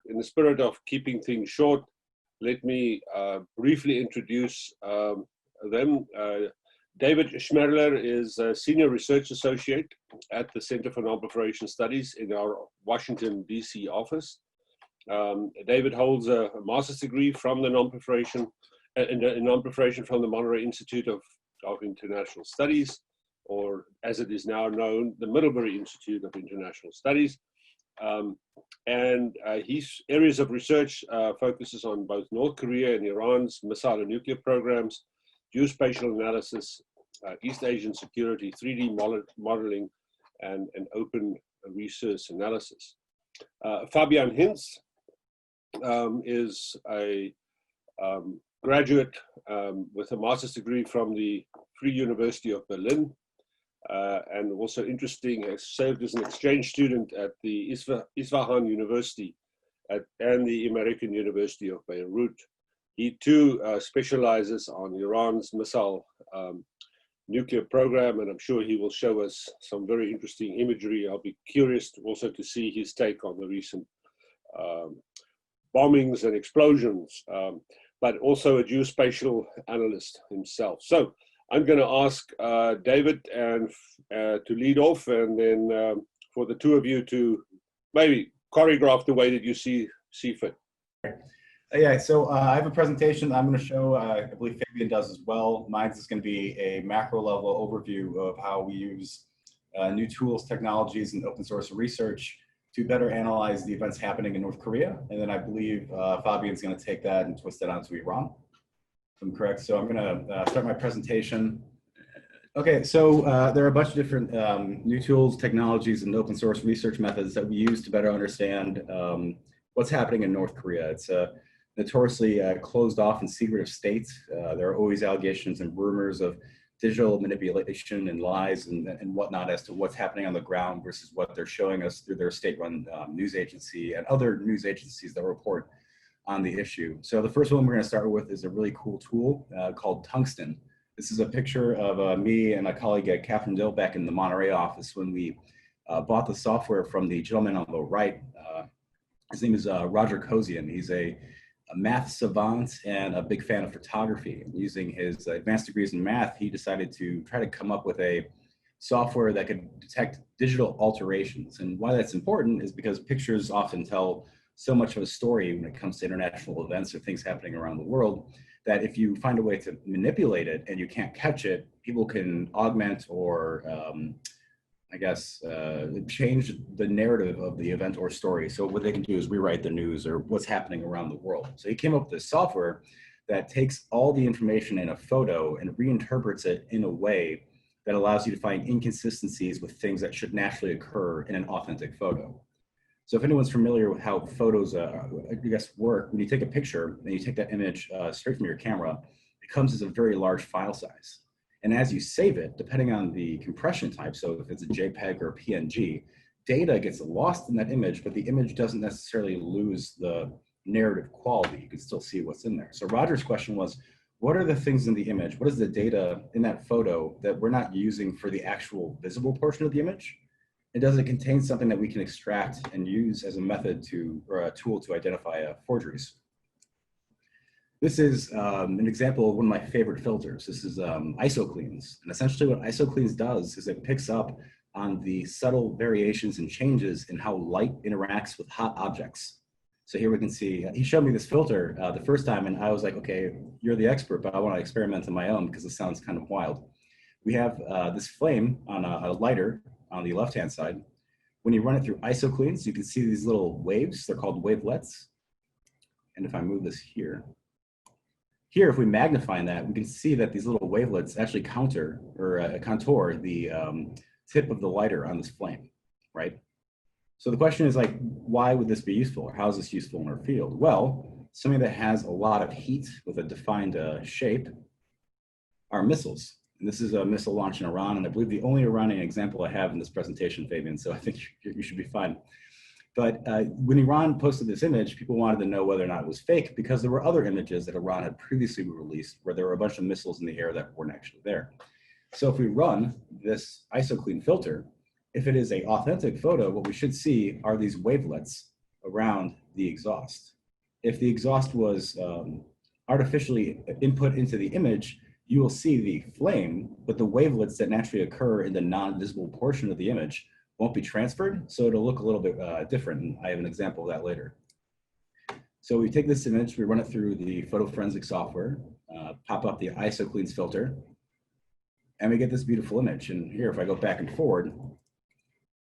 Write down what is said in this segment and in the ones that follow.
in the spirit of keeping things short, let me briefly introduce them. David Schmerler is a Senior Research Associate at the Center for Nonproliferation Studies in our Washington, D.C. office. David holds a master's degree from the non-proliferation from the Monterey Institute of International Studies, or as it is now known, the Middlebury Institute of International Studies. His areas of research focuses on both North Korea and Iran's missile and nuclear programs, geospatial analysis, East Asian security, 3D modeling, and open resource analysis. Fabian Hinz is a graduate with a master's degree from the Free University of Berlin, and also interesting, has served as an exchange student at the Isfahan University and the American University of Beirut. He too specializes on Iran's missile nuclear program, and I'm sure he will show us some very interesting imagery. I'll be curious also to see his take on the recent bombings and explosions, but also a geospatial analyst himself. So I'm going to ask David to lead off, and then for the two of you to maybe choreograph the way that you see fit. Yeah, so I have a presentation I'm going to show. I believe Fabian does as well. Mine is going to be a macro level overview of how we use new tools, technologies, and open source research to better analyze the events happening in North Korea. And then I believe Fabian's going to take that and twist it onto Iran. If I'm correct. So I'm going to start my presentation. Okay, so there are a bunch of different new tools, technologies, and open source research methods that we use to better understand what's happening in North Korea. It's a notoriously closed off and secretive state. There are always allegations and rumors of digital manipulation and lies and whatnot as to what's happening on the ground versus what they're showing us through their state-run news agency and other news agencies that report on the issue. So the first one we're going to start with is a really cool tool called Tungsten. This is a picture of me and my colleague Catherine Dill back in the Monterey office when we bought the software from the gentleman on the right. His name is Roger Kosian. He's a math savant and a big fan of photography. Using his advanced degrees in math, he decided to try to come up with a software that could detect digital alterations. And why that's important is because pictures often tell so much of a story when it comes to international events or things happening around the world, that if you find a way to manipulate it and you can't catch it, people can augment or change the narrative of the event or story. So what they can do is rewrite the news or what's happening around the world. So he came up with this software that takes all the information in a photo and reinterprets it in a way that allows you to find inconsistencies with things that should naturally occur in an authentic photo. So if anyone's familiar with how photos, work, when you take a picture and you take that image straight from your camera, it comes as a very large file size. And as you save it, depending on the compression type, so if it's a JPEG or a PNG, data gets lost in that image, but the image doesn't necessarily lose the narrative quality. You can still see what's in there. So Roger's question was, what are the things in the image? What is the data in that photo that we're not using for the actual visible portion of the image? And does it contain something that we can extract and use as a method to, or a tool to identify forgeries? This is an example of one of my favorite filters. This is IsoCleans. And essentially what IsoCleans does is it picks up on the subtle variations and changes in how light interacts with hot objects. So here we can see, he showed me this filter the first time and I was like, okay, you're the expert, but I want to experiment on my own because it sounds kind of wild. We have this flame on a lighter on the left-hand side. When you run it through IsoCleans, you can see these little waves. They're called wavelets. And if I move this here, if we magnify that, we can see that these little wavelets actually contour the tip of the lighter on this flame, right? So the question is like, why would this be useful? Or how is this useful in our field? Well, something that has a lot of heat with a defined shape are missiles. And this is a missile launch in Iran, and I believe the only Iranian example I have in this presentation, Fabian, so I think you should be fine. But when Iran posted this image, people wanted to know whether or not it was fake because there were other images that Iran had previously released where there were a bunch of missiles in the air that weren't actually there. So if we run this IsoClean filter, if it is an authentic photo, what we should see are these wavelets around the exhaust. If the exhaust was artificially input into the image, you will see the flame, but the wavelets that naturally occur in the non-visible portion of the image won't be transferred, so it'll look a little bit different. And I have an example of that later. So we take this image, we run it through the photo forensic software, pop up the ISO cleans filter, and we get this beautiful image. And here, if I go back and forward,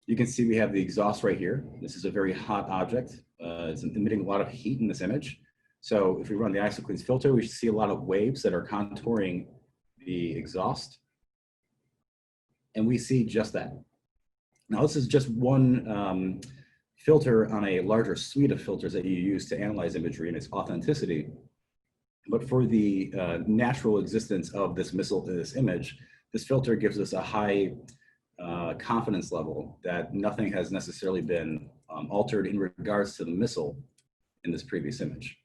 you can see we have the exhaust right here. This is a very hot object. It's emitting a lot of heat in this image. So if we run the ISO cleans filter, we should see a lot of waves that are contouring the exhaust. And we see just that. Now, this is just one filter on a larger suite of filters that you use to analyze imagery and its authenticity. But for the natural existence of this missile in this image, this filter gives us a high confidence level that nothing has necessarily been altered in regards to the missile in this previous image.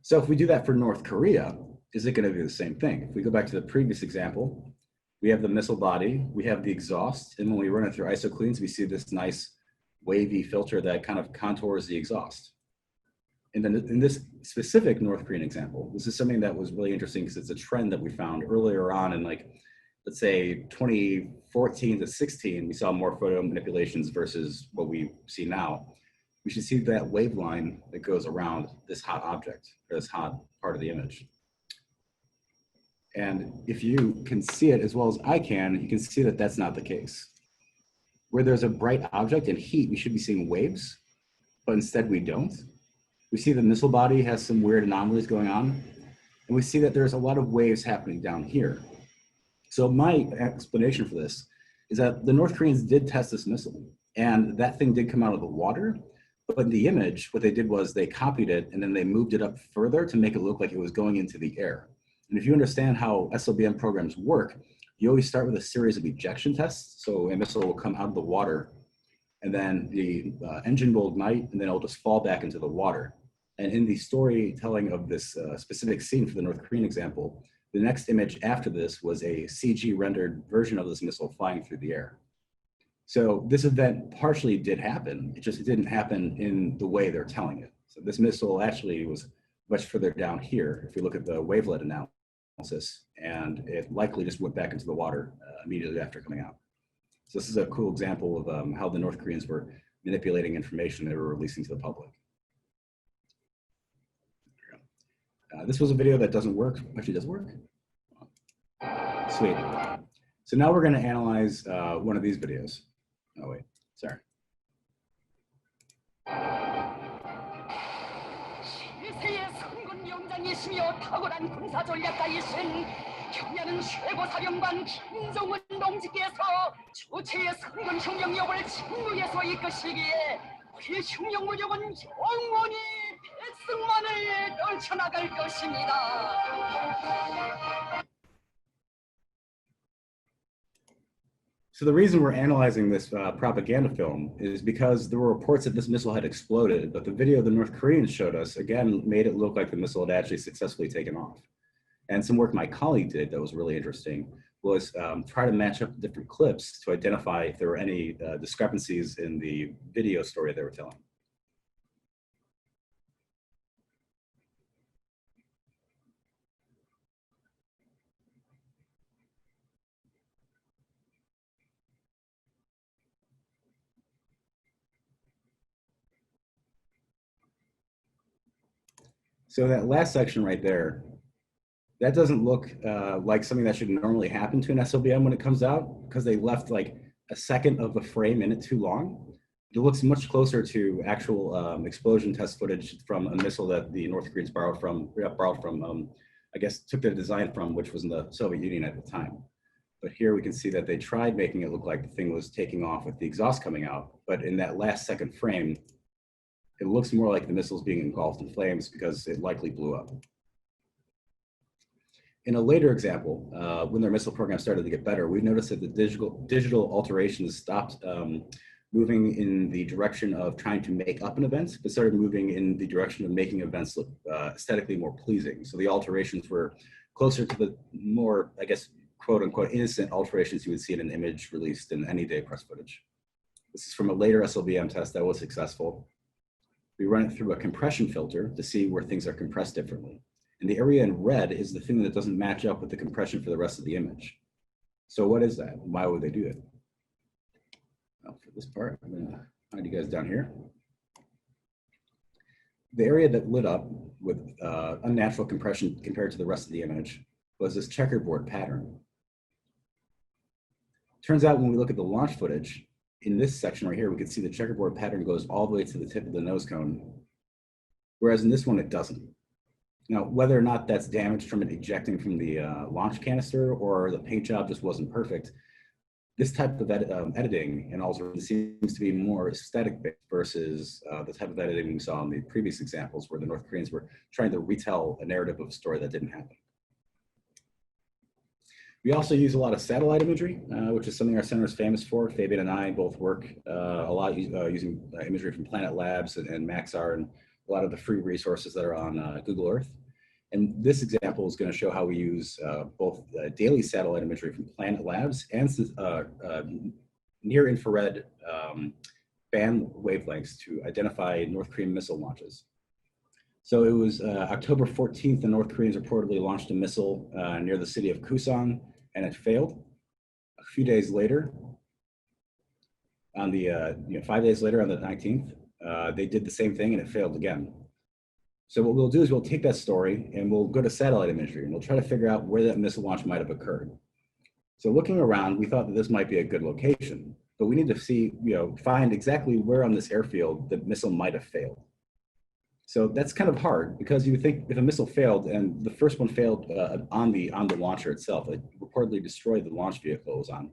So if we do that for North Korea, is it going to be the same thing? If we go back to the previous example, we have the missile body, we have the exhaust, and when we run it through ISO cleans, we see this nice wavy filter that kind of contours the exhaust. And then in this specific North Korean example, this is something that was really interesting because it's a trend that we found earlier on in, like, let's say 2014 to 16, we saw more photo manipulations versus what we see now. We should see that wave line that goes around this hot object, or this hot part of the image. And if you can see it as well as I can, you can see that that's not the case. Where there's a bright object and heat, we should be seeing waves, but instead we don't. We see the missile body has some weird anomalies going on, and we see that there's a lot of waves happening down here. So my explanation for this is that the North Koreans did test this missile, and that thing did come out of the water, but in the image, what they did was they copied it, and then they moved it up further to make it look like it was going into the air. And if you understand how SLBM programs work, you always start with a series of ejection tests. So a missile will come out of the water, and then the engine will ignite, and then it'll just fall back into the water. And in the storytelling of this specific scene for the North Korean example, the next image after this was a CG rendered version of this missile flying through the air. So this event partially did happen, it just didn't happen in the way they're telling it. So this missile actually was much further down here, if you look at the wavelet analysis, and it likely just went back into the water immediately after coming out. So this is a cool example of how the North Koreans were manipulating information they were releasing to the public. This was a video that doesn't work. Actually, does work. Sweet. So now we're going to analyze one of these videos. Oh wait, sorry. 시세의 탁월한 군사 전략가이신 경야는 최고 사령관 김정은 동지께서 주체의 선군 혁명력을 직무에서 이끄시기에 우리 혁명무력은 영원히 백승만을 떨쳐나갈 것입니다. So the reason we're analyzing this propaganda film is because there were reports that this missile had exploded, but the video the North Koreans showed us, again, made it look like the missile had actually successfully taken off. And some work my colleague did that was really interesting was try to match up different clips to identify if there were any discrepancies in the video story they were telling. So that last section right there, that doesn't look like something that should normally happen to an SLBM when it comes out, because they left like a second of the frame in it too long. It looks much closer to actual explosion test footage from a missile that the North Koreans borrowed from, I guess took their design from, which was in the Soviet Union at the time. But here we can see that they tried making it look like the thing was taking off with the exhaust coming out, but in that last second frame, it looks more like the missile's being engulfed in flames because it likely blew up. In a later example, when their missile program started to get better, we noticed that the digital alterations stopped moving in the direction of trying to make up an event, but started moving in the direction of making events look aesthetically more pleasing. So the alterations were closer to the more, I guess, quote unquote, innocent alterations you would see in an image released in any day press footage. This is from a later SLBM test that was successful. We run it through a compression filter to see where things are compressed differently. And the area in red is the thing that doesn't match up with the compression for the rest of the image. So what is that? Why would they do it? Well, for this part, I'm going to hide you guys down here. The area that lit up with unnatural compression compared to the rest of the image was this checkerboard pattern. Turns out when we look at the launch footage, in this section right here, we can see the checkerboard pattern goes all the way to the tip of the nose cone, whereas in this one, it doesn't. Now, whether or not that's damaged from it ejecting from the launch canister or the paint job just wasn't perfect, this type of editing and also seems to be more aesthetic based versus the type of editing we saw in the previous examples where the North Koreans were trying to retell a narrative of a story that didn't happen. We also use a lot of satellite imagery, which is something our center is famous for. Fabian and I both work a lot using imagery from Planet Labs and Maxar and a lot of the free resources that are on Google Earth. And this example is going to show how we use both daily satellite imagery from Planet Labs and near-infrared band wavelengths to identify North Korean missile launches. So it was October 14th, the North Koreans reportedly launched a missile near the city of Kusang, and it failed. A few days later, on the 5 days later, on the 19th, they did the same thing and it failed again. So what we'll do is we'll take that story and we'll go to satellite imagery and we'll try to figure out where that missile launch might have occurred. So looking around, we thought that this might be a good location, but we need to see, find exactly where on this airfield the missile might have failed. So that's kind of hard because you would think if a missile failed and the first one failed on the launcher itself, it reportedly destroyed the launch vehicle it was on.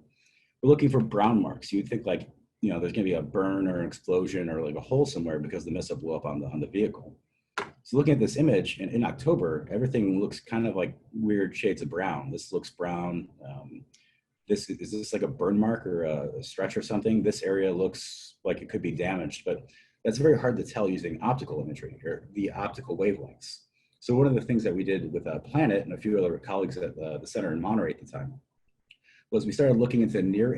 We're looking for brown marks. You'd think like, there's going to be a burn or an explosion or like a hole somewhere because the missile blew up on the vehicle. So looking at this image in October, everything looks kind of like weird shades of brown. This looks brown. Is this like a burn mark or a stretch or something? This area looks like it could be damaged, but that's very hard to tell using optical imagery or the optical wavelengths. So one of the things that we did with Planet and a few other colleagues at the center in Monterey at the time was we started looking into near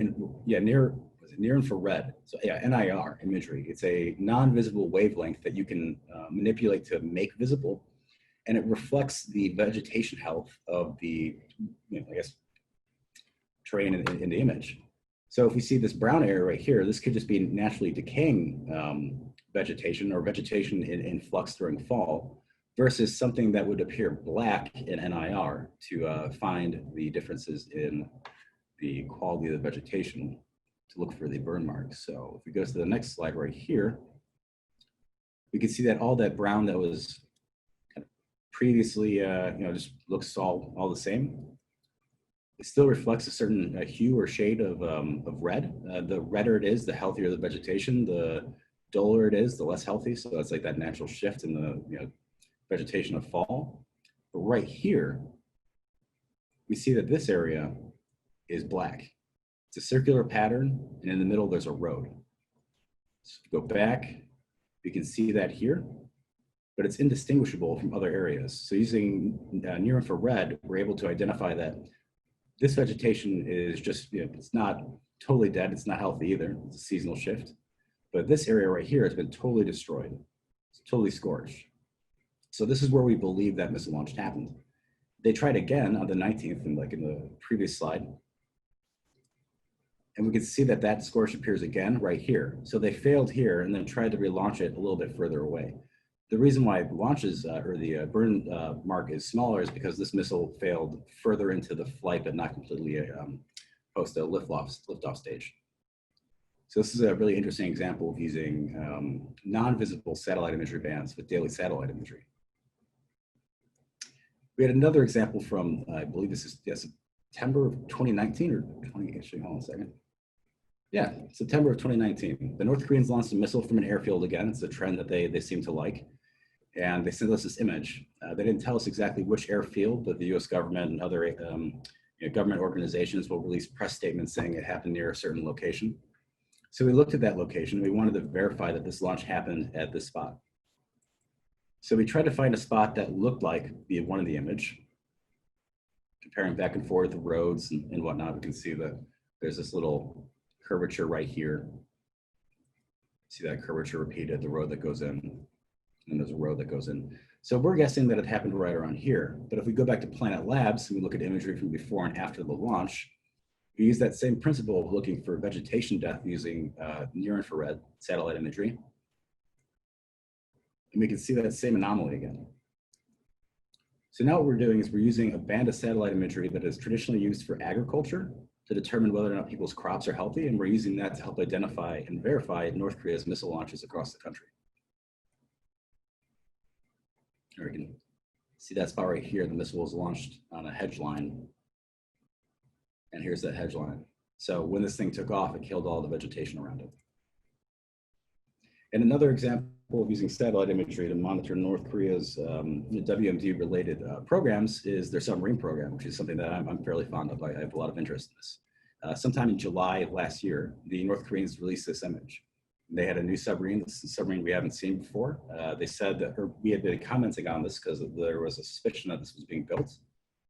infrared, so yeah, NIR imagery. It's a non-visible wavelength that you can manipulate to make visible, and it reflects the vegetation health of the, terrain in the image. So if we see this brown area right here, this could just be naturally decaying vegetation or vegetation in flux during fall versus something that would appear black in NIR to find the differences in the quality of the vegetation to look for the burn marks. So if we go to the next slide right here, we can see that all that brown that was kind of previously, just looks all the same. It still reflects a certain hue or shade of red. The redder it is, the healthier the vegetation. The duller it is, the less healthy. So that's like that natural shift in the vegetation of fall. But right here, we see that this area is black. It's a circular pattern, and in the middle there's a road. So if we go back, we can see that here, but it's indistinguishable from other areas. So using near infrared, we're able to identify that this vegetation is just, it's not totally dead, it's not healthy either, it's a seasonal shift. But this area right here has been totally destroyed. It's totally scorched. So this is where we believe that missile launch happened. They tried again on the 19th, and like in the previous slide, and we can see that that scorch appears again right here. So they failed here and then tried to relaunch it a little bit further away. The reason why launches or the burn mark is smaller is because this missile failed further into the flight, but not completely post a liftoff stage. So this is a really interesting example of using non-visible satellite imagery bands with daily satellite imagery. We had another example from, I believe this is September of 2019 or 20, actually, hold on a second. Yeah, September of 2019. The North Koreans launched a missile from an airfield again. It's a trend that they seem to like. And they sent us this image. They didn't tell us exactly which airfield, but the US government and other government organizations will release press statements saying it happened near a certain location. So we looked at that location. We wanted to verify that this launch happened at this spot. So we tried to find a spot that looked like the one in the image. Comparing back and forth the roads and whatnot, we can see that there's this little curvature right here. See that curvature repeated, the road that goes in. and there's a road that goes in. So we're guessing that it happened right around here. But if we go back to Planet Labs and we look at imagery from before and after the launch, we use that same principle of looking for vegetation death using near-infrared satellite imagery. And we can see that same anomaly again. So now what we're doing is we're using a band of satellite imagery that is traditionally used for agriculture to determine whether or not people's crops are healthy, and we're using that to help identify and verify North Korea's missile launches across the country. Here we can see that spot right here. The missile was launched on a hedge line, and here's that hedge line. So when this thing took off, it killed all the vegetation around it. And another example of using satellite imagery to monitor North Korea's WMD-related programs is their submarine program, which is something that I'm fairly fond of. I have a lot of interest in this. Sometime in July of last year, the North Koreans released this image. They had a new submarine. This is a submarine we haven't seen before. They said that, or we had been commenting on this because there was a suspicion that this was being built,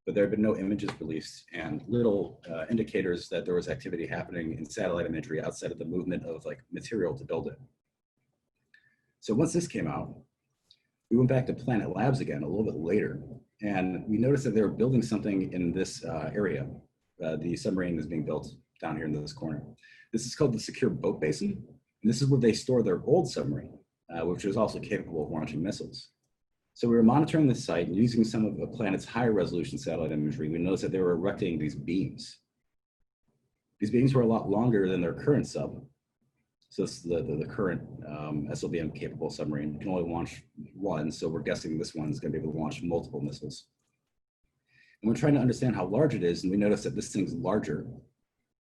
but there had been no images released and little indicators that there was activity happening in satellite imagery outside of the movement of like material to build it. So once this came out, we went back to Planet Labs again a little bit later, and we noticed that they were building something in this area. The submarine is being built down here in this corner. This is called the Secure Boat Basin, and this is where they store their old submarine, which was also capable of launching missiles. So we were monitoring this site and using some of the planet's higher resolution satellite imagery. We noticed that they were erecting these beams. These beams were a lot longer than their current sub. So this is the current SLBM capable submarine. It can only launch one, so we're guessing this one's going to be able to launch multiple missiles. And we're trying to understand how large it is, and we noticed that this thing's larger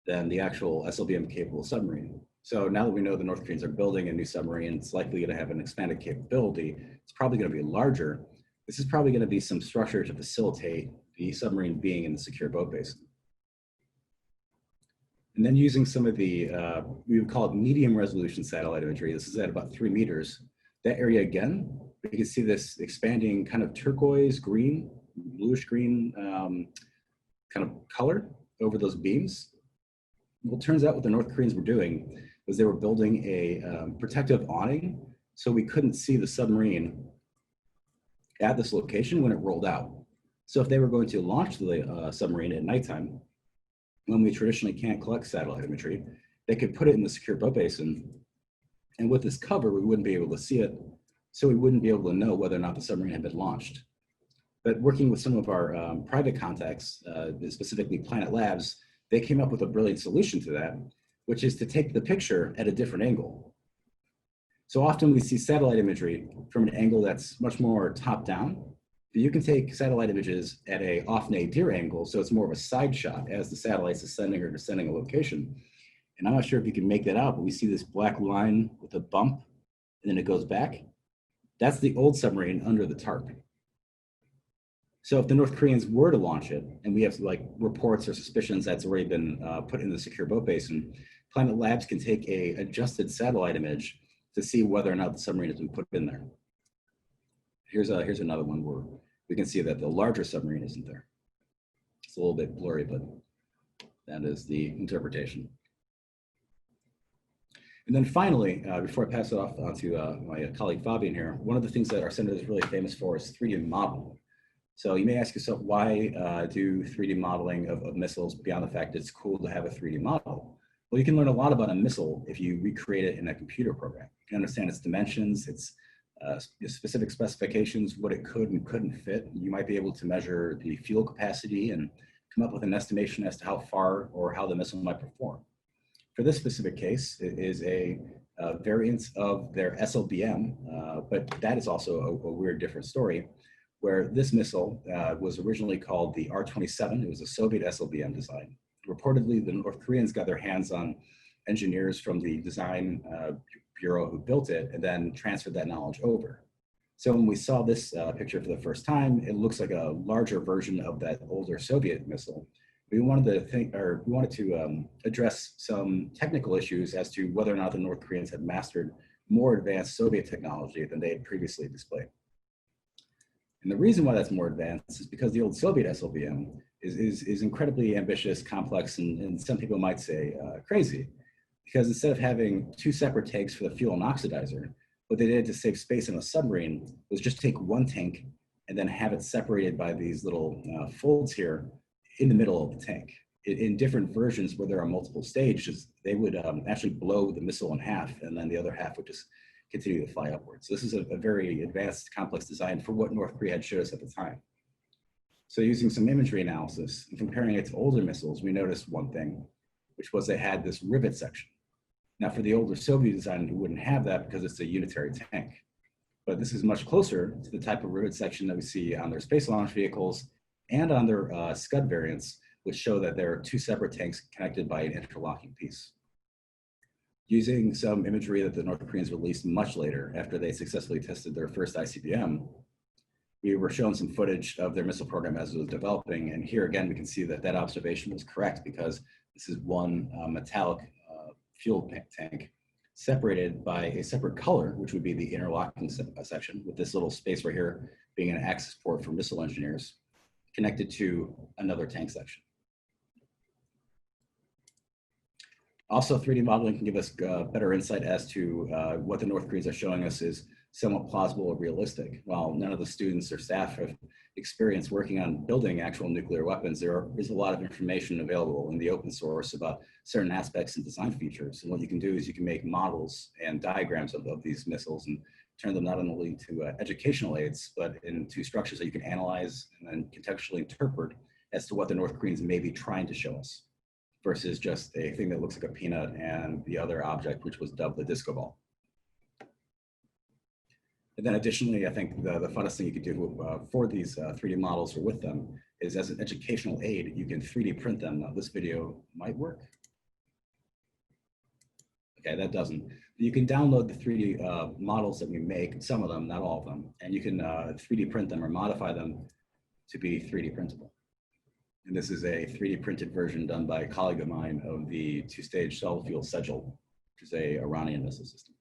than the actual SLBM capable submarine. So now that we know the North Koreans are building a new submarine, it's likely going to have an expanded capability. It's probably going to be larger. This is probably going to be some structure to facilitate the submarine being in the secure boat basin. And then using some of the, we would call it medium resolution satellite imagery. This is at about 3 meters. That area again, you can see this expanding kind of turquoise green, bluish green kind of color over those beams. Well, it turns out what the North Koreans were doing was they were building a protective awning so we couldn't see the submarine at this location when it rolled out. So if they were going to launch the submarine at nighttime, when we traditionally can't collect satellite imagery, they could put it in the secure boat basin. And with this cover, we wouldn't be able to see it. So we wouldn't be able to know whether or not the submarine had been launched. But working with some of our private contacts, specifically Planet Labs, they came up with a brilliant solution to that, which is to take the picture at a different angle. So often we see satellite imagery from an angle that's much more top down. You can take satellite images at a off-nadir angle, so it's more of a side shot as the satellite's ascending or descending a location. And I'm not sure if you can make that out, but we see this black line with a bump, and then it goes back. That's the old submarine under the tarp. So if the North Koreans were to launch it, and we have like reports or suspicions that's already been put in the secure boat basin, Planet Labs can take a adjusted satellite image to see whether or not the submarine has been put in there. Here's another one where we can see that the larger submarine isn't there. It's a little bit blurry, but that is the interpretation. And then finally, before I pass it off to my colleague Fabian here, one of the things that our center is really famous for is 3D modeling. So you may ask yourself, why do 3D modeling of missiles beyond the fact that it's cool to have a 3D model? Well, you can learn a lot about a missile if you recreate it in a computer program. You can understand its dimensions, its specific specifications, what it could and couldn't fit. You might be able to measure the fuel capacity and come up with an estimation as to how far or how the missile might perform. For this specific case, it is a variance of their SLBM, but that is also a weird different story, where this missile was originally called the R-27. It was a Soviet SLBM design. Reportedly, the North Koreans got their hands on engineers from the design bureau who built it and then transferred that knowledge over. So when we saw this picture for the first time, it looks like a larger version of that older Soviet missile. We wanted to address some technical issues as to whether or not the North Koreans had mastered more advanced Soviet technology than they had previously displayed. And the reason why that's more advanced is because the old Soviet SLBM is incredibly ambitious, complex, and some people might say crazy. Because instead of having 2 separate tanks for the fuel and oxidizer, What they did to save space in a submarine was just take one tank and then have it separated by these little folds here in the middle of the tank. In different versions where there are multiple stages, they would actually blow the missile in half, and then the other half would just continue to fly upwards. So this is a very advanced, complex design for what North Korea had showed us at the time. So using some imagery analysis and comparing it to older missiles, we noticed one thing, which was they had this rivet section. Now for the older Soviet design, you wouldn't have that because it's a unitary tank. But this is much closer to the type of rivet section that we see on their space launch vehicles and on their Scud variants, which show that there are two separate tanks connected by an interlocking piece. Using some imagery that the North Koreans released much later after they successfully tested their first ICBM, we were shown some footage of their missile program as it was developing. And here again, we can see that that observation was correct because this is one metallic fuel tank separated by a separate color, which would be the interlocking section, with this little space right here being an access port for missile engineers connected to another tank section. Also, 3D modeling can give us better insight as to what the North Koreans are showing us is somewhat plausible or realistic. While none of the students or staff have experience working on building actual nuclear weapons, there is a lot of information available in the open source about certain aspects and design features. And what you can do is you can make models and diagrams of these missiles and turn them not only to educational aids, but into structures that you can analyze and then contextually interpret as to what the North Koreans may be trying to show us, versus just a thing that looks like a peanut and the other object, which was dubbed the disco ball. And then additionally, I think the funnest thing you could do for these 3D models or with them is as an educational aid, you can 3D print them. Now this video might work. Okay, that doesn't. You can download the 3D models that we make, some of them, not all of them, and you can 3D print them or modify them to be 3D printable. And this is a 3D printed version done by a colleague of mine of the two-stage solid fuel Sejal, which is a Iranian missile system.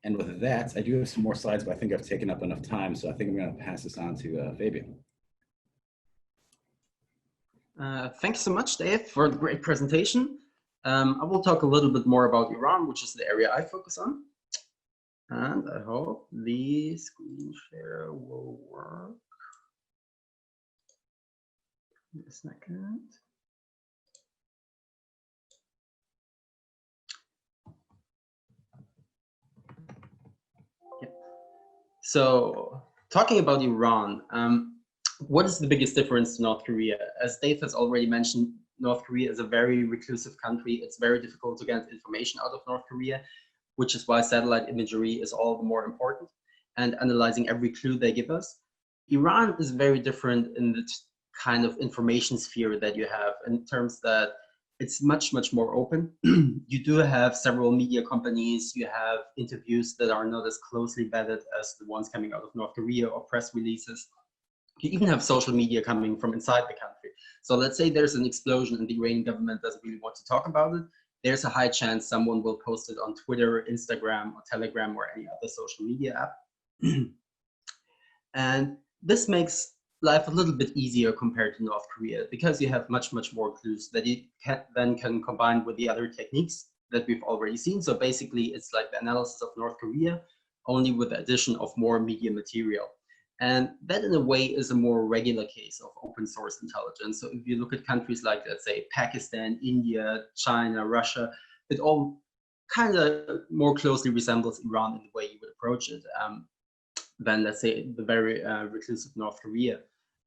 And with that, I do have some more slides, but I think I've taken up enough time, so I think I'm going to pass this on to Fabian. Thank you so much, Dave, for the great presentation. I will talk a little bit more about Iran, which is the area I focus on. And I hope the screen share will work. A second. Yeah. So talking about Iran, what is the biggest difference to North Korea? As Dave has already mentioned, North Korea is a very reclusive country. It's very difficult to get information out of North Korea, which is why satellite imagery is all the more important and analyzing every clue they give us. Iran is very different in the kind of information sphere that you have, in terms that it's much, much more open. You do have several media companies, you have interviews that are not as closely vetted as the ones coming out of North Korea or press releases. You even have social media coming from inside the country. So let's say there's an explosion and the Iranian government doesn't really want to talk about it. There's a high chance someone will post it on Twitter, Instagram, or Telegram, or any other social media app. And this makes life a little bit easier compared to North Korea, because you have much, much more clues that you then can combine with the other techniques that we've already seen. So basically, it's like the analysis of North Korea, only with the addition of more media material. And that, in a way, is a more regular case of open source intelligence. So if you look at countries like, let's say, Pakistan, India, China, Russia, it all kind of more closely resembles Iran in the way you would approach it than, let's say, the very reclusive North Korea.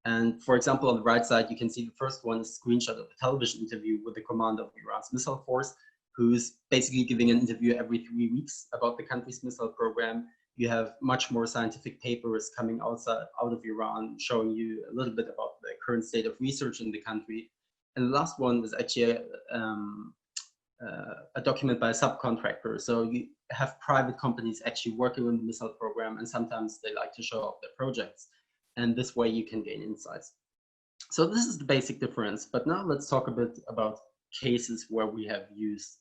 And for example, on the right side, you can see the first one is a screenshot of a television interview with the commander of Iran's missile force, who's basically giving an interview every 3 weeks about the country's missile program. You have much more scientific papers coming out of Iran, showing you a little bit about the current state of research in the country. And the last one is actually a document by a subcontractor. So you have private companies actually working on the missile program, and sometimes they like to show off their projects. And this way you can gain insights. So this is the basic difference. But now let's talk a bit about cases where we have used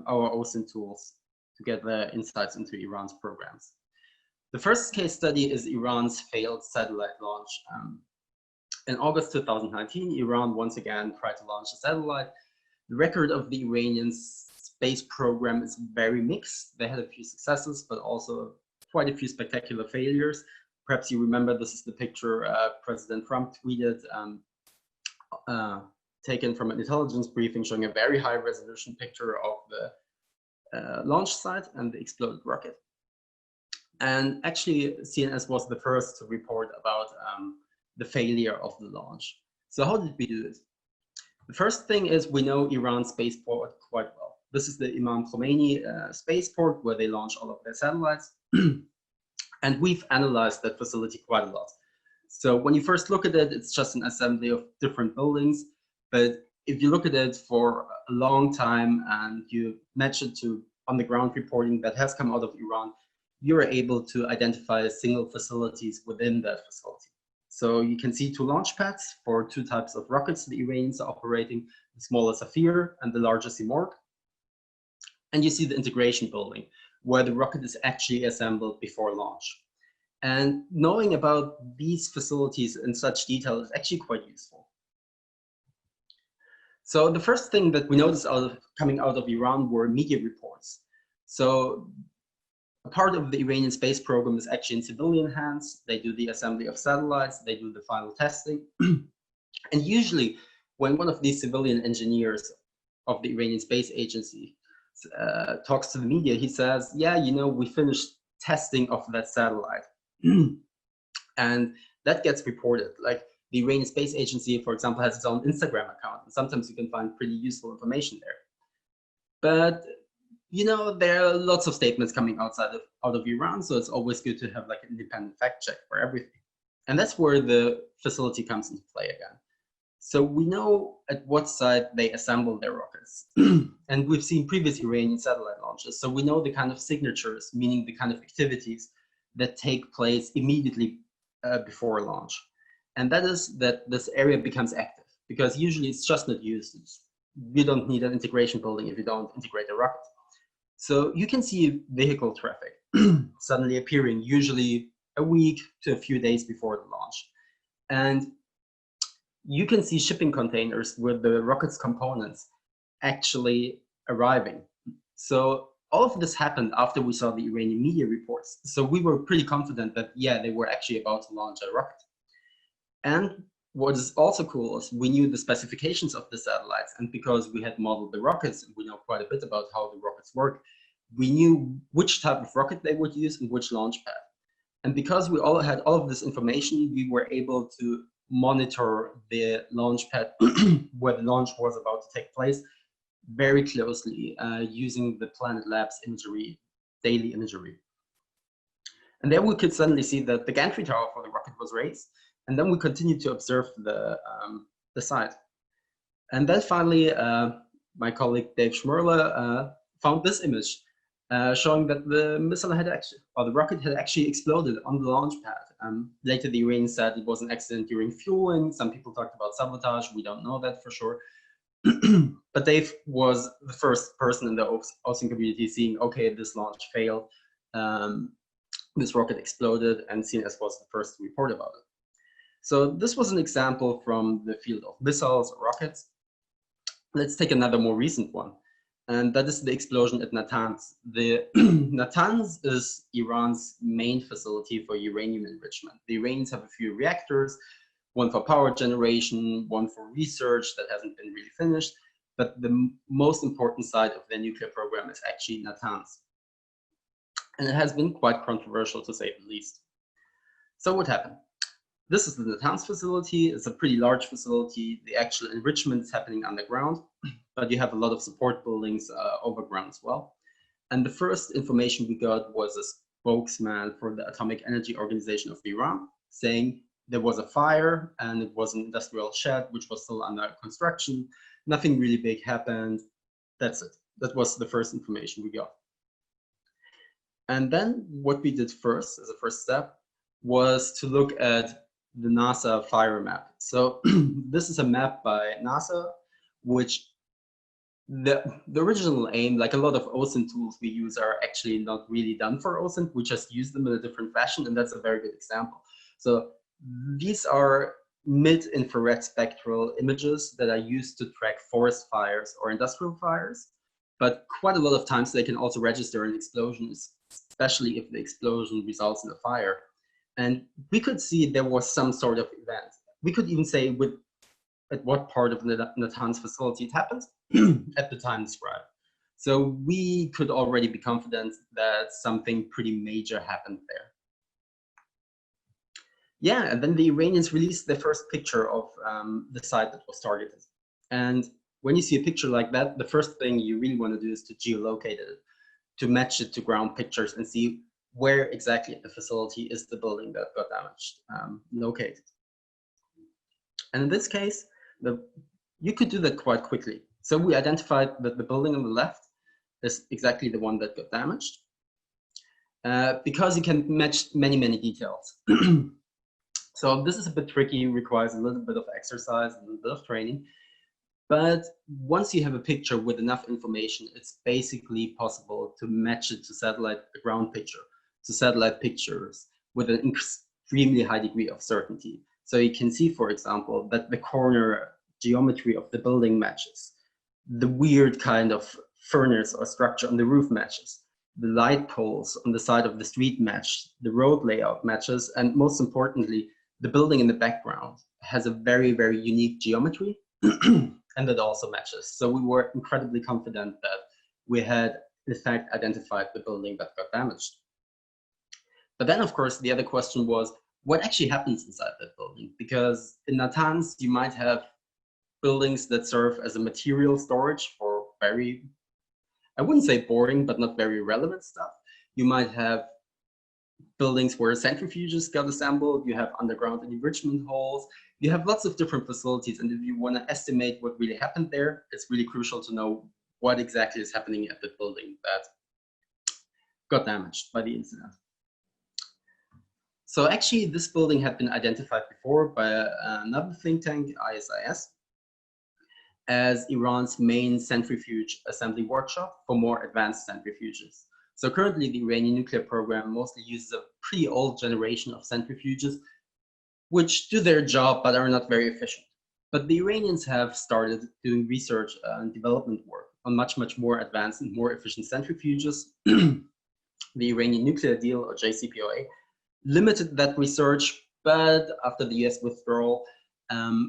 our OSINT tools to get the insights into Iran's programs. The first case study is Iran's failed satellite launch. In August 2019, Iran once again tried to launch a satellite. The record of the Iranians space program is very mixed. They had a few successes, but also quite a few spectacular failures. Perhaps you remember this is the picture President Trump tweeted, taken from an intelligence briefing showing a very high resolution picture of the launch site and the exploded rocket. And actually, CNS was the first to report about the failure of the launch. So how did we do this? The first thing is we know Iran's spaceport quite well. This is the Imam Khomeini spaceport where they launch all of their satellites. And we've analyzed that facility quite a lot. So when you first look at it, it's just an assembly of different buildings. But if you look at it for a long time and you match it to on-the-ground reporting that has come out of Iran, you're able to identify single facilities within that facility. So you can see two launch pads for two types of rockets the Iranians are operating, the smaller Safir and the larger Simorgh. And you see the integration building, where the rocket is actually assembled before launch. And knowing about these facilities in such detail is actually quite useful. So the first thing that we noticed coming out of Iran were media reports. So a part of the Iranian space program is actually in civilian hands. They do the assembly of satellites, they do the final testing. And usually when one of these civilian engineers of the Iranian Space Agency talks to the media, he says, yeah, you know, we finished testing of that satellite. And that gets reported. Like the Iranian Space Agency, for example, has its own Instagram account, and sometimes you can find pretty useful information there. But you know, there are lots of statements coming out of Iran, so it's always good to have like an independent fact check for everything. And that's where the facility comes into play again. So we know at what site they assemble their rockets. And we've seen previous Iranian satellite launches, so we know the kind of signatures, meaning the kind of activities that take place immediately before launch. And that is that this area becomes active, because usually it's just not used. You don't need an integration building if you don't integrate a rocket. So you can see vehicle traffic suddenly appearing, usually a week to a few days before the launch. And you can see shipping containers with the rocket's components actually arriving. So all of this happened after we saw the Iranian media reports. So we were pretty confident that, yeah, they were actually about to launch a rocket. And what is also cool is we knew the specifications of the satellites, and because we had modeled the rockets and we know quite a bit about how the rockets work, we knew which type of rocket they would use and which launch pad. And because we all had all of this information, we were able to monitor the launch pad where the launch was about to take place very closely using the Planet Labs imagery, daily imagery. And there we could suddenly see that the gantry tower for the rocket was raised. And then we continued to observe the site. And then finally, my colleague Dave Schmerler found this image showing that the missile had actually, or the rocket had actually exploded on the launch pad. Later, the Iranians said it was an accident during fueling. Some people talked about sabotage. We don't know that for sure. But Dave was the first person in the OSINT community seeing, okay, this launch failed. This rocket exploded, and CNS was the first to report about it. So this was an example from the field of missiles or rockets. Let's take another more recent one, and that is the explosion at Natanz. The Natanz is Iran's main facility for uranium enrichment. The Iranians have a few reactors, one for power generation, one for research that hasn't been really finished, but the most important side of their nuclear program is actually Natanz. And it has been quite controversial, to say the least. So what happened? This is the Natanz facility. It's a pretty large facility. The actual enrichment is happening underground, but you have a lot of support buildings overground as well. And the first information we got was a spokesman for the Atomic Energy Organization of Iran saying there was a fire and it was an industrial shed which was still under construction. Nothing really big happened. That's it. That was the first information we got. And then what we did first, as a first step, was to look at the NASA fire map. So this is a map by NASA, which the original aim, like a lot of OSINT tools we use are actually not really done for OSINT. We just use them in a different fashion, and that's a very good example. So these are mid-infrared spectral images that are used to track forest fires or industrial fires. but quite a lot of times they can also register an explosion, especially if the explosion results in a fire. And we could see there was some sort of event. We could even say at what part of Natanz facility it happened at the time described. So we could already be confident that something pretty major happened there. Yeah, and then the Iranians released their first picture of the site that was targeted. And when you see a picture like that, the first thing you really want to do is to geolocate it, to match it to ground pictures and see where exactly at the facility is the building that got damaged located. And in this case, you could do that quite quickly. So we identified that the building on the left is exactly the one that got damaged because you can match many, many details. So this is a bit tricky, requires a little bit of exercise and a bit of training. But once you have a picture with enough information, it's basically possible to match it to satellite, a ground picture, to satellite pictures with an extremely high degree of certainty. So you can see, for example, that the corner geometry of the building matches, the weird kind of furnace or structure on the roof matches, the light poles on the side of the street match, the road layout matches, and most importantly, the building in the background has a very, very unique geometry, and that also matches. So we were incredibly confident that we had, in fact, identified the building that got damaged. But then, of course, the other question was, what actually happens inside that building? Because in Natanz, you might have buildings that serve as a material storage for very, I wouldn't say boring, but not very relevant stuff. You might have buildings where centrifuges got assembled, you have underground enrichment halls, you have lots of different facilities. And if you want to estimate what really happened there, it's really crucial to know what exactly is happening at the building that got damaged by the incident. So actually, this building had been identified before by another think tank, ISIS, as Iran's main centrifuge assembly workshop for more advanced centrifuges. So currently, the Iranian nuclear program mostly uses a pretty old generation of centrifuges, which do their job but are not very efficient. But the Iranians have started doing research and development work on much, much more advanced and more efficient centrifuges. The Iranian nuclear deal, or JCPOA, limited that research, but after the US withdrawal,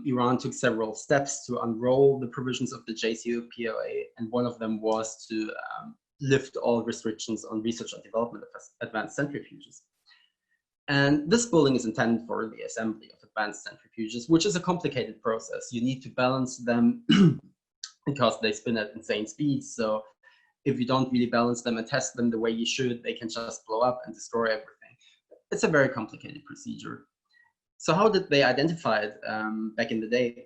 Iran took several steps to unroll the provisions of the JCPOA, and one of them was to lift all restrictions on research and development of advanced centrifuges. And this building is intended for the assembly of advanced centrifuges, which is a complicated process. You need to balance them because they spin at insane speeds. So if you don't really balance them and test them the way you should, they can just blow up and destroy everything. It's a very complicated procedure. So how did they identify it back in the day?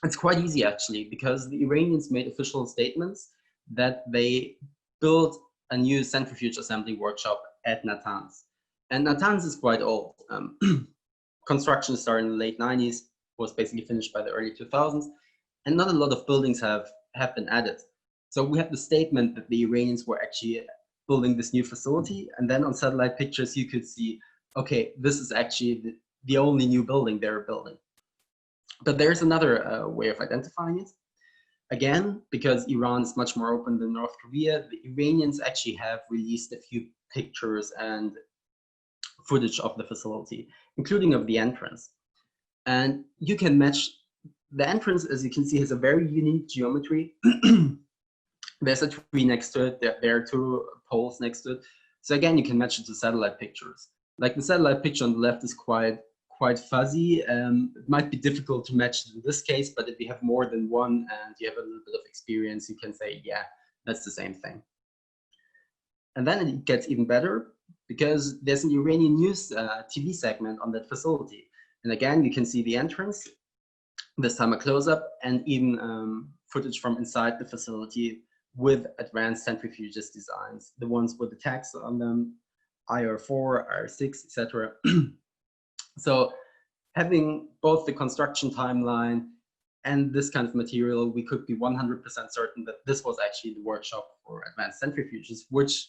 It's quite easy, actually, because the Iranians made official statements that they built a new centrifuge assembly workshop at Natanz. And Natanz is quite old. Construction started in the late 90s, was basically finished by the early 2000s, and not a lot of buildings have been added. So we have the statement that the Iranians were actually building this new facility, and then on satellite pictures you could see, okay, this is actually the only new building they're building. But there's another way of identifying it. Again, because Iran is much more open than North Korea, the Iranians actually have released a few pictures and footage of the facility, including of the entrance. And you can match the entrance, as you can see, has a very unique geometry. There's a tree next to it. There are two poles next to it. So again, you can match it to satellite pictures. Like the satellite picture on the left is quite fuzzy. It might be difficult to match in this case, but if you have more than one and you have a little bit of experience, you can say, yeah, that's the same thing. And then it gets even better because there's an Iranian news TV segment on that facility. And again, you can see the entrance, this time a close-up, and even footage from inside the facility with advanced centrifuges designs, the ones with the tags on them, IR4, IR6, etc. So having both the construction timeline and this kind of material, we could be 100% certain that this was actually the workshop for advanced centrifuges, which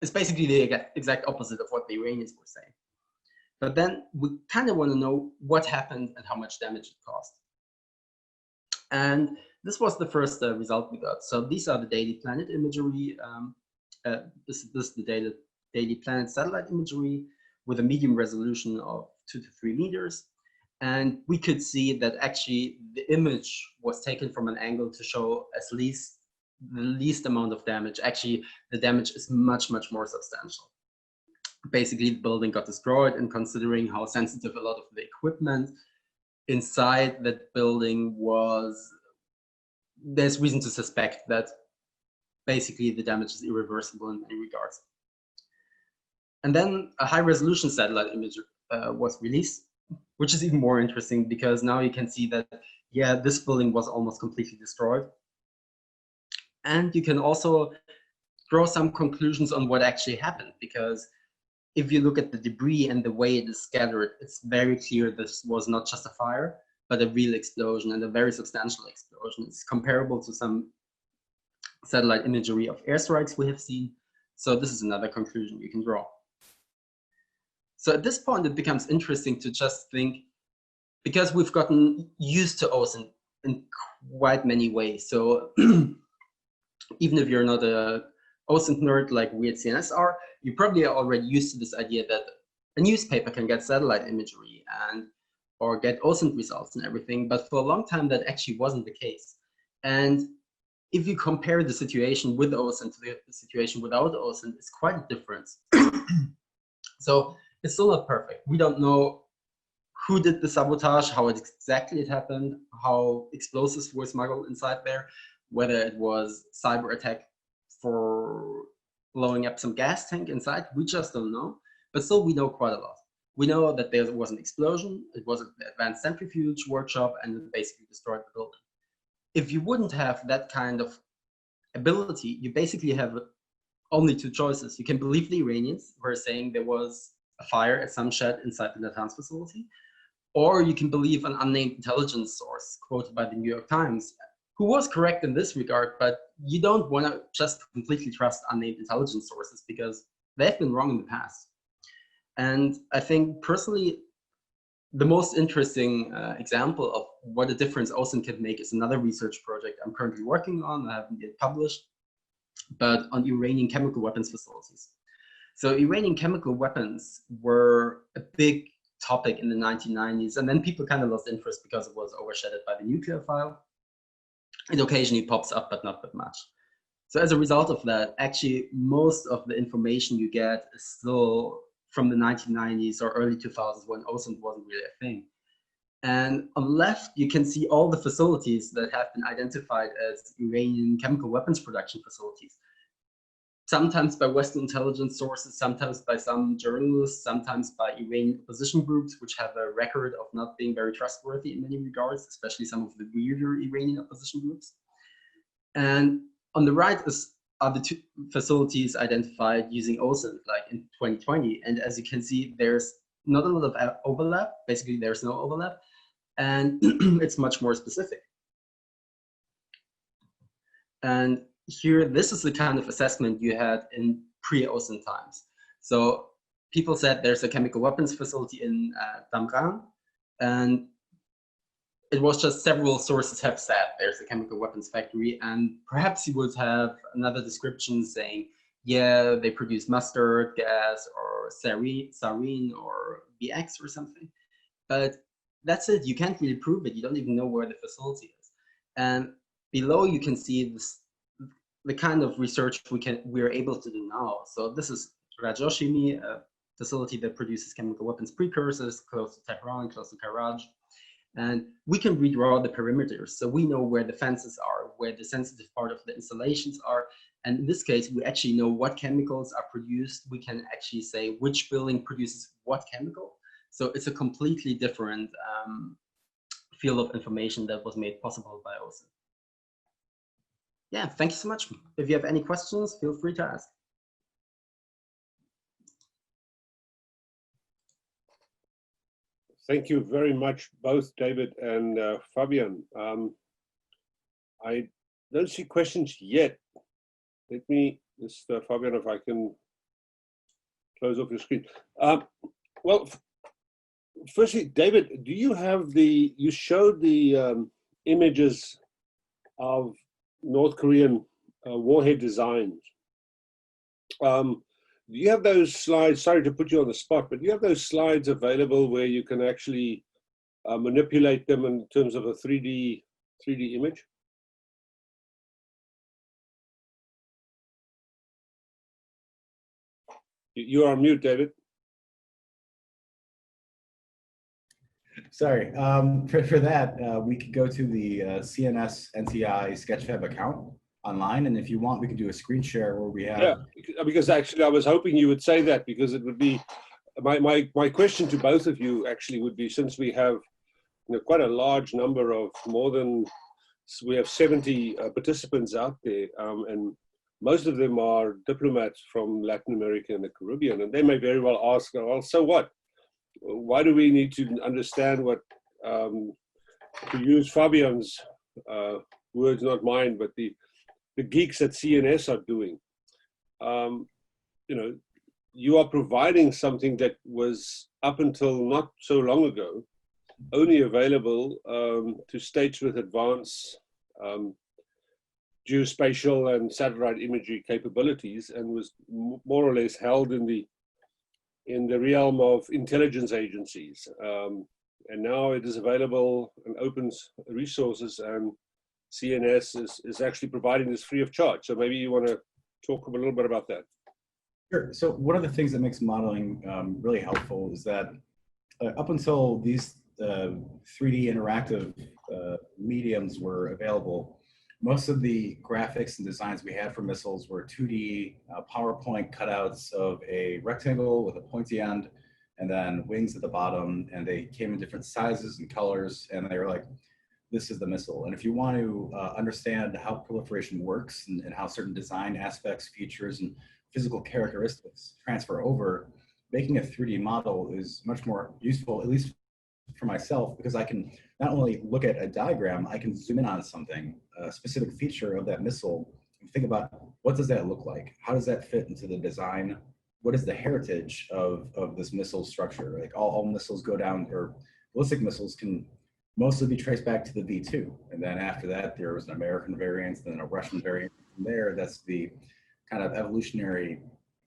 is basically the exact opposite of what the Iranians were saying. But then we kind of want to know what happened and how much damage it caused. And this was the first result we got. So these are the daily planet imagery. This is the daily planet satellite imagery with a medium resolution of 2 to 3 meters. And we could see that actually the image was taken from an angle to show the least amount of damage. Actually, the damage is much, much more substantial. Basically, the building got destroyed, and considering how sensitive a lot of the equipment inside that building was, there's reason to suspect that basically the damage is irreversible in many regards. And then a high resolution satellite image was released, which is even more interesting because now you can see that, yeah, this building was almost completely destroyed. And you can also draw some conclusions on what actually happened, because if you look at the debris and the way it is scattered, it's very clear this was not just a fire, but a real explosion, and a very substantial explosion. It's comparable to some satellite imagery of airstrikes we have seen. So this is another conclusion you can draw. So at this point, it becomes interesting to just think, because we've gotten used to ozone in quite many ways. So even if you're not a ozone nerd like we at CNS are, you probably are already used to this idea that a newspaper can get satellite imagery or get ozone results and everything. But for a long time, that actually wasn't the case. And if you compare the situation with ozone to the situation without ozone, it's quite a difference. So it's still not perfect. We don't know who did the sabotage, how exactly it happened, how explosives were smuggled inside there, whether it was cyber attack for blowing up some gas tank inside. We just don't know. But still, we know quite a lot. We know that there was an explosion, it was an advanced centrifuge workshop, and it basically destroyed the building. If you wouldn't have that kind of ability, you basically have only 2 choices. You can believe the Iranians who are saying there was a fire at some shed inside the Natanz facility, or you can believe an unnamed intelligence source quoted by the New York Times, who was correct in this regard, but you don't want to just completely trust unnamed intelligence sources because they've been wrong in the past. And I think personally, the most interesting example of what a difference ozone can make is another research project I'm currently working on. I haven't yet published, but on Iranian chemical weapons facilities. So Iranian chemical weapons were a big topic in the 1990s, and then people kind of lost interest because it was overshadowed by the nuclear file. It occasionally pops up, but not that much. So as a result of that, actually most of the information you get is still from the 1990s or early 2000s, when ozone wasn't really a thing. And on the left, you can see all the facilities that have been identified as Iranian chemical weapons production facilities. Sometimes by Western intelligence sources, sometimes by some journalists, sometimes by Iranian opposition groups, which have a record of not being very trustworthy in many regards, especially some of the weirder Iranian opposition groups. And on the right are the 2 facilities identified using ozone, like in 2020. And as you can see, there's not a lot of overlap. Basically, there's no overlap. And it's much more specific. And here, this is the kind of assessment you had in pre-ozone times. So people said there's a chemical weapons facility in Damran, and it was just several sources have said there's a chemical weapons factory, and perhaps you would have another description saying, yeah, they produce mustard gas or sarin or BX or something. But that's it. You can't really prove it. You don't even know where the facility is. And below you can see this, the kind of research we're able to do now. So this is Rajoshimi, a facility that produces chemical weapons precursors close to Tehran, close to Karaj. And we can redraw the perimeters. So we know where the fences are, where the sensitive part of the installations are. And in this case, we actually know what chemicals are produced. We can actually say which building produces what chemical. So it's a completely different field of information that was made possible by ozone. Yeah, thank you so much. If you have any questions, feel free to ask. Thank you very much, both David and Fabian. I don't see questions yet. Let me just, Fabian, if I can close off your screen. Well, firstly, David, do you have you showed the images of North Korean warhead designs. Do you have those slides? Sorry to put you on the spot, but do you have those slides available where you can actually manipulate them in terms of a 3D image? You are on mute, David. Sorry, for that, we could go to the CNS NTI Sketchfab account online, and if you want, we could do a screen share where we have. Yeah, because actually I was hoping you would say that, because it would be, my question to both of you actually would be, since we have quite a large number of we have 70 participants out there, and most of them are diplomats from Latin America and the Caribbean, and they may very well ask, well, so what? Why do we need to understand what, to use Fabian's words, not mine, but the geeks at CNS are doing? You are providing something that was, up until not so long ago, only available to states with advanced geospatial and satellite imagery capabilities, and was more or less held in the realm of intelligence agencies. And now it is available and opens resources, and CNS is actually providing this free of charge. So maybe you want to talk a little bit about that. Sure. So one of the things that makes modeling really helpful is that up until these 3D interactive mediums were available, most of the graphics and designs we had for missiles were 2D PowerPoint cutouts of a rectangle with a pointy end and then wings at the bottom, and they came in different sizes and colors, and they were like, this is the missile. And if you want to understand how proliferation works and how certain design aspects, features, and physical characteristics transfer over, making a 3D model is much more useful, at least for myself, because I can not only look at a diagram, I can zoom in on something, a specific feature of that missile, and think about what does that look like? How does that fit into the design? What is the heritage of this missile structure? Like all missiles go down, or ballistic missiles can mostly be traced back to the V2. And then after that, there was an American variant, then a Russian variant. From there, that's the kind of evolutionary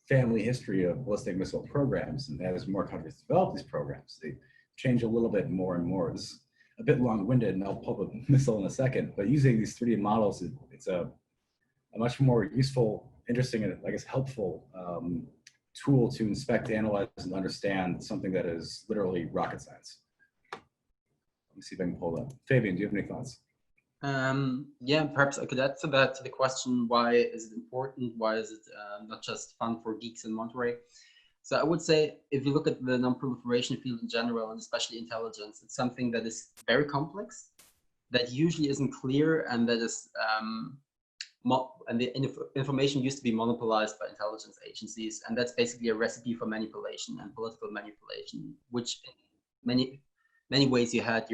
family history of ballistic missile programs. And as more countries develop these programs, they change a little bit more and more. This is a bit long-winded, and I'll pull up a missile in a second, but using these 3D models, it's a much more useful, interesting, and I guess helpful tool to inspect, analyze, and understand something that is literally rocket science. Let me see if I can pull that. Fabian, do you have any thoughts? Yeah, perhaps I could add to that, to the question, why is it important? Why is it not just fun for geeks in Monterey? So I would say, if you look at the non-proliferation field in general, and especially intelligence, it's something that is very complex, that usually isn't clear, and that is, and the information used to be monopolized by intelligence agencies, and that's basically a recipe for manipulation and political manipulation, which in many ways you had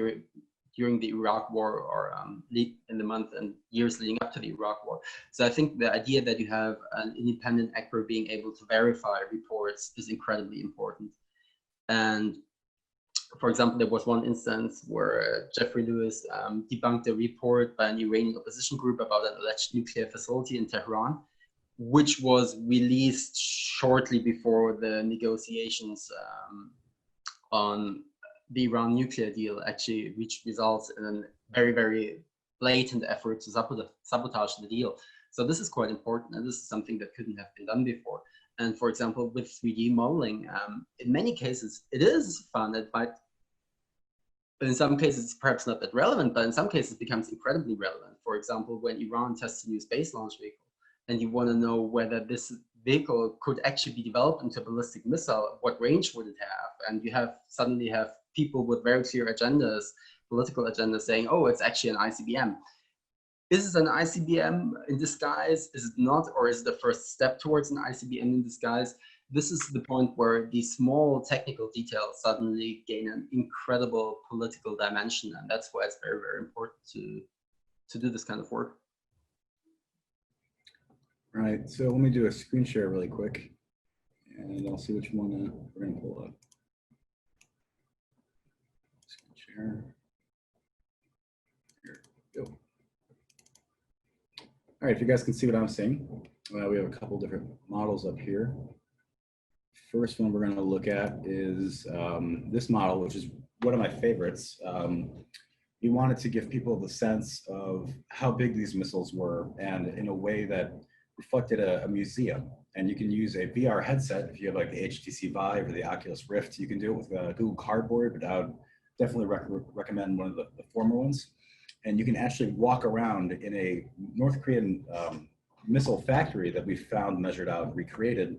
during the Iraq War, or in the month and years leading up to the Iraq War. So I think the idea that you have an independent actor being able to verify reports is incredibly important. And for example, there was one instance where Jeffrey Lewis debunked a report by an Iranian opposition group about an alleged nuclear facility in Tehran, which was released shortly before the negotiations on the Iran nuclear deal actually reached results in a very, very blatant effort to sabotage the deal. So this is quite important, and this is something that couldn't have been done before. And for example, with 3D modeling, in many cases, it is fun. It might, but in some cases, it's perhaps not that relevant, but in some cases, it becomes incredibly relevant. For example, when Iran tests a new space launch vehicle, and you want to know whether this vehicle could actually be developed into a ballistic missile, what range would it have? And you suddenly have people with very clear agendas, political agendas, saying, oh, it's actually an ICBM. Is it an ICBM in disguise? Is it not? Or is it the first step towards an ICBM in disguise? This is the point where these small technical details suddenly gain an incredible political dimension. And that's why it's very, very important to do this kind of work. All right, so let me do a screen share really quick, and I'll see which one we're going to pull up. Screen share. Here we go. All right, if you guys can see what I'm seeing, we have a couple different models up here. First one we're going to look at is this model, which is one of my favorites. We wanted to give people the sense of how big these missiles were, and in a way that reflected a museum. And you can use a VR headset if you have like the HTC Vive or the Oculus Rift. You can do it with Google Cardboard, but I would definitely recommend one of the former ones. And you can actually walk around in a North Korean missile factory that we found, measured out, recreated.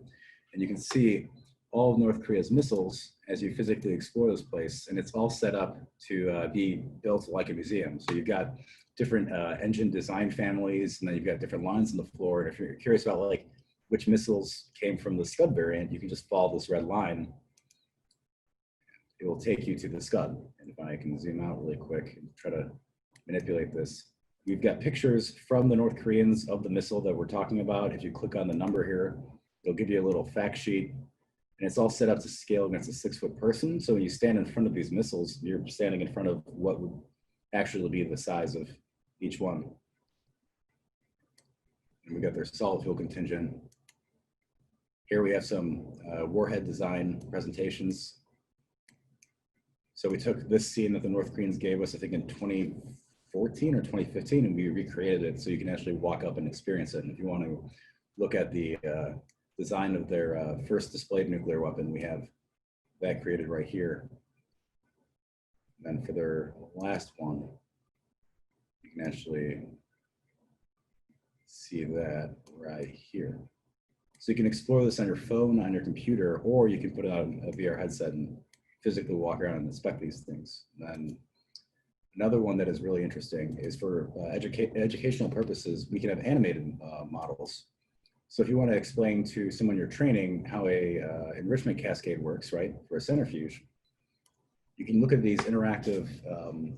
And you can see all of North Korea's missiles as you physically explore this place. And it's all set up to be built like a museum. So you've got different engine design families, and then you've got different lines on the floor. And if you're curious about like which missiles came from the Scud variant, you can just follow this red line. It will take you to the Scud. And if I can zoom out really quick and try to manipulate this, we've got pictures from the North Koreans of the missile that we're talking about. If you click on the number here, it'll give you a little fact sheet, and it's all set up to scale against a 6-foot person. So when you stand in front of these missiles, you're standing in front of what would actually be the size of each one. And we got their solid fuel contingent. Here we have some warhead design presentations. So we took this scene that the North Koreans gave us, I think in 2014 or 2015, and we recreated it so you can actually walk up and experience it. And if you want to look at the design of their first displayed nuclear weapon, we have that created right here. And then for their last one, you can actually see that right here. So you can explore this on your phone, on your computer, or you can put it on a VR headset and physically walk around and inspect these things. And another one that is really interesting is for educational purposes, we can have animated models. So if you want to explain to someone you're training how a enrichment cascade works, right, for a centrifuge, you can look at these interactive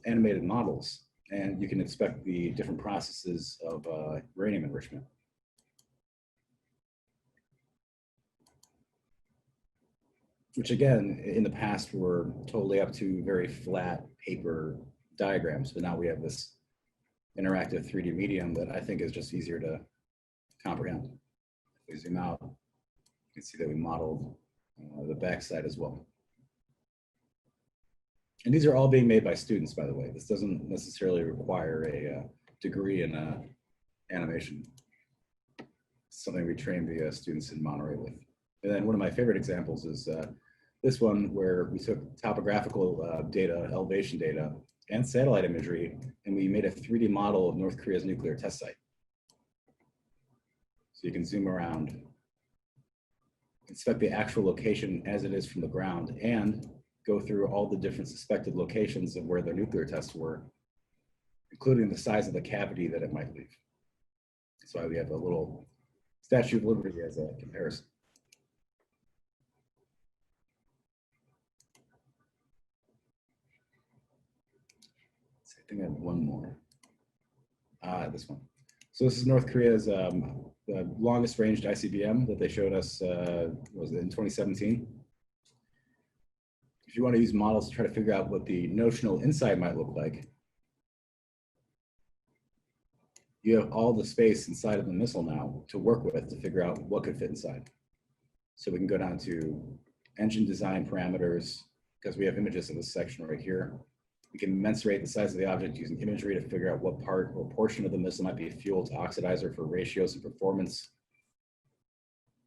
animated models, and you can inspect the different processes of uranium enrichment. Which again, in the past were totally up to very flat paper diagrams, but now we have this interactive 3D medium that I think is just easier to comprehend. If we zoom out, you can see that we modeled the backside as well. And these are all being made by students, by the way. This doesn't necessarily require a degree in animation. It's something we train the students in Monterey with. And then one of my favorite examples is this one, where we took topographical data, elevation data, and satellite imagery, and we made a 3D model of North Korea's nuclear test site. So you can zoom around, inspect the actual location as it is from the ground, and go through all the different suspected locations of where their nuclear tests were, including the size of the cavity that it might leave. That's why we have a little Statue of Liberty as a comparison. I think I have one more. This one. So this is North Korea's the longest ranged ICBM that they showed us, was it in 2017? If you want to use models to try to figure out what the notional inside might look like, you have all the space inside of the missile now to work with to figure out what could fit inside. So we can go down to engine design parameters, because we have images of this section right here. We can mensurate the size of the object using imagery to figure out what part or portion of the missile might be fuel to oxidizer for ratios and performance.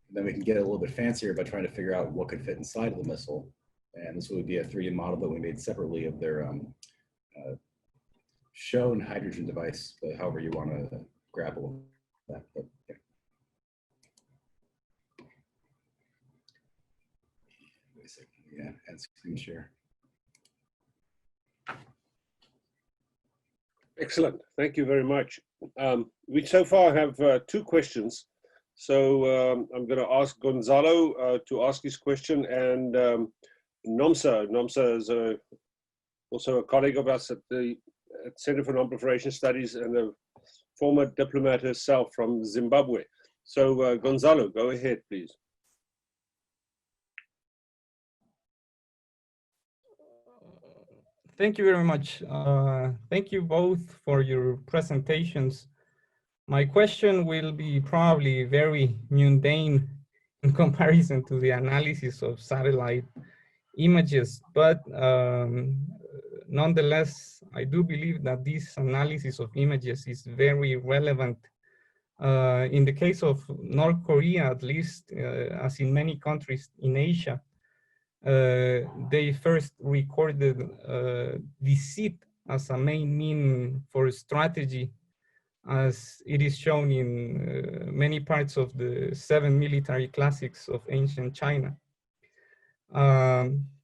And then we can get a little bit fancier by trying to figure out what could fit inside of the missile. And this would be a 3D model that we made separately of their shown hydrogen device, but however you want to grapple with that. But, yeah. Wait a second. Yeah, add screen share. Excellent. Thank you very much. We so far have 2 questions. So I'm going to ask Gonzalo to ask his question, and Nomsa. Nomsa is also a colleague of us at the Center for Nonproliferation Studies and a former diplomat herself from Zimbabwe. So Gonzalo, go ahead, please. Thank you very much. Thank you both for your presentations. My question will be probably very mundane in comparison to the analysis of satellite images, but nonetheless, I do believe that this analysis of images is very relevant. In the case of North Korea, at least, as in many countries in Asia, they first recorded deceit as a main mean for strategy, as it is shown in many parts of the 7 military classics of ancient China.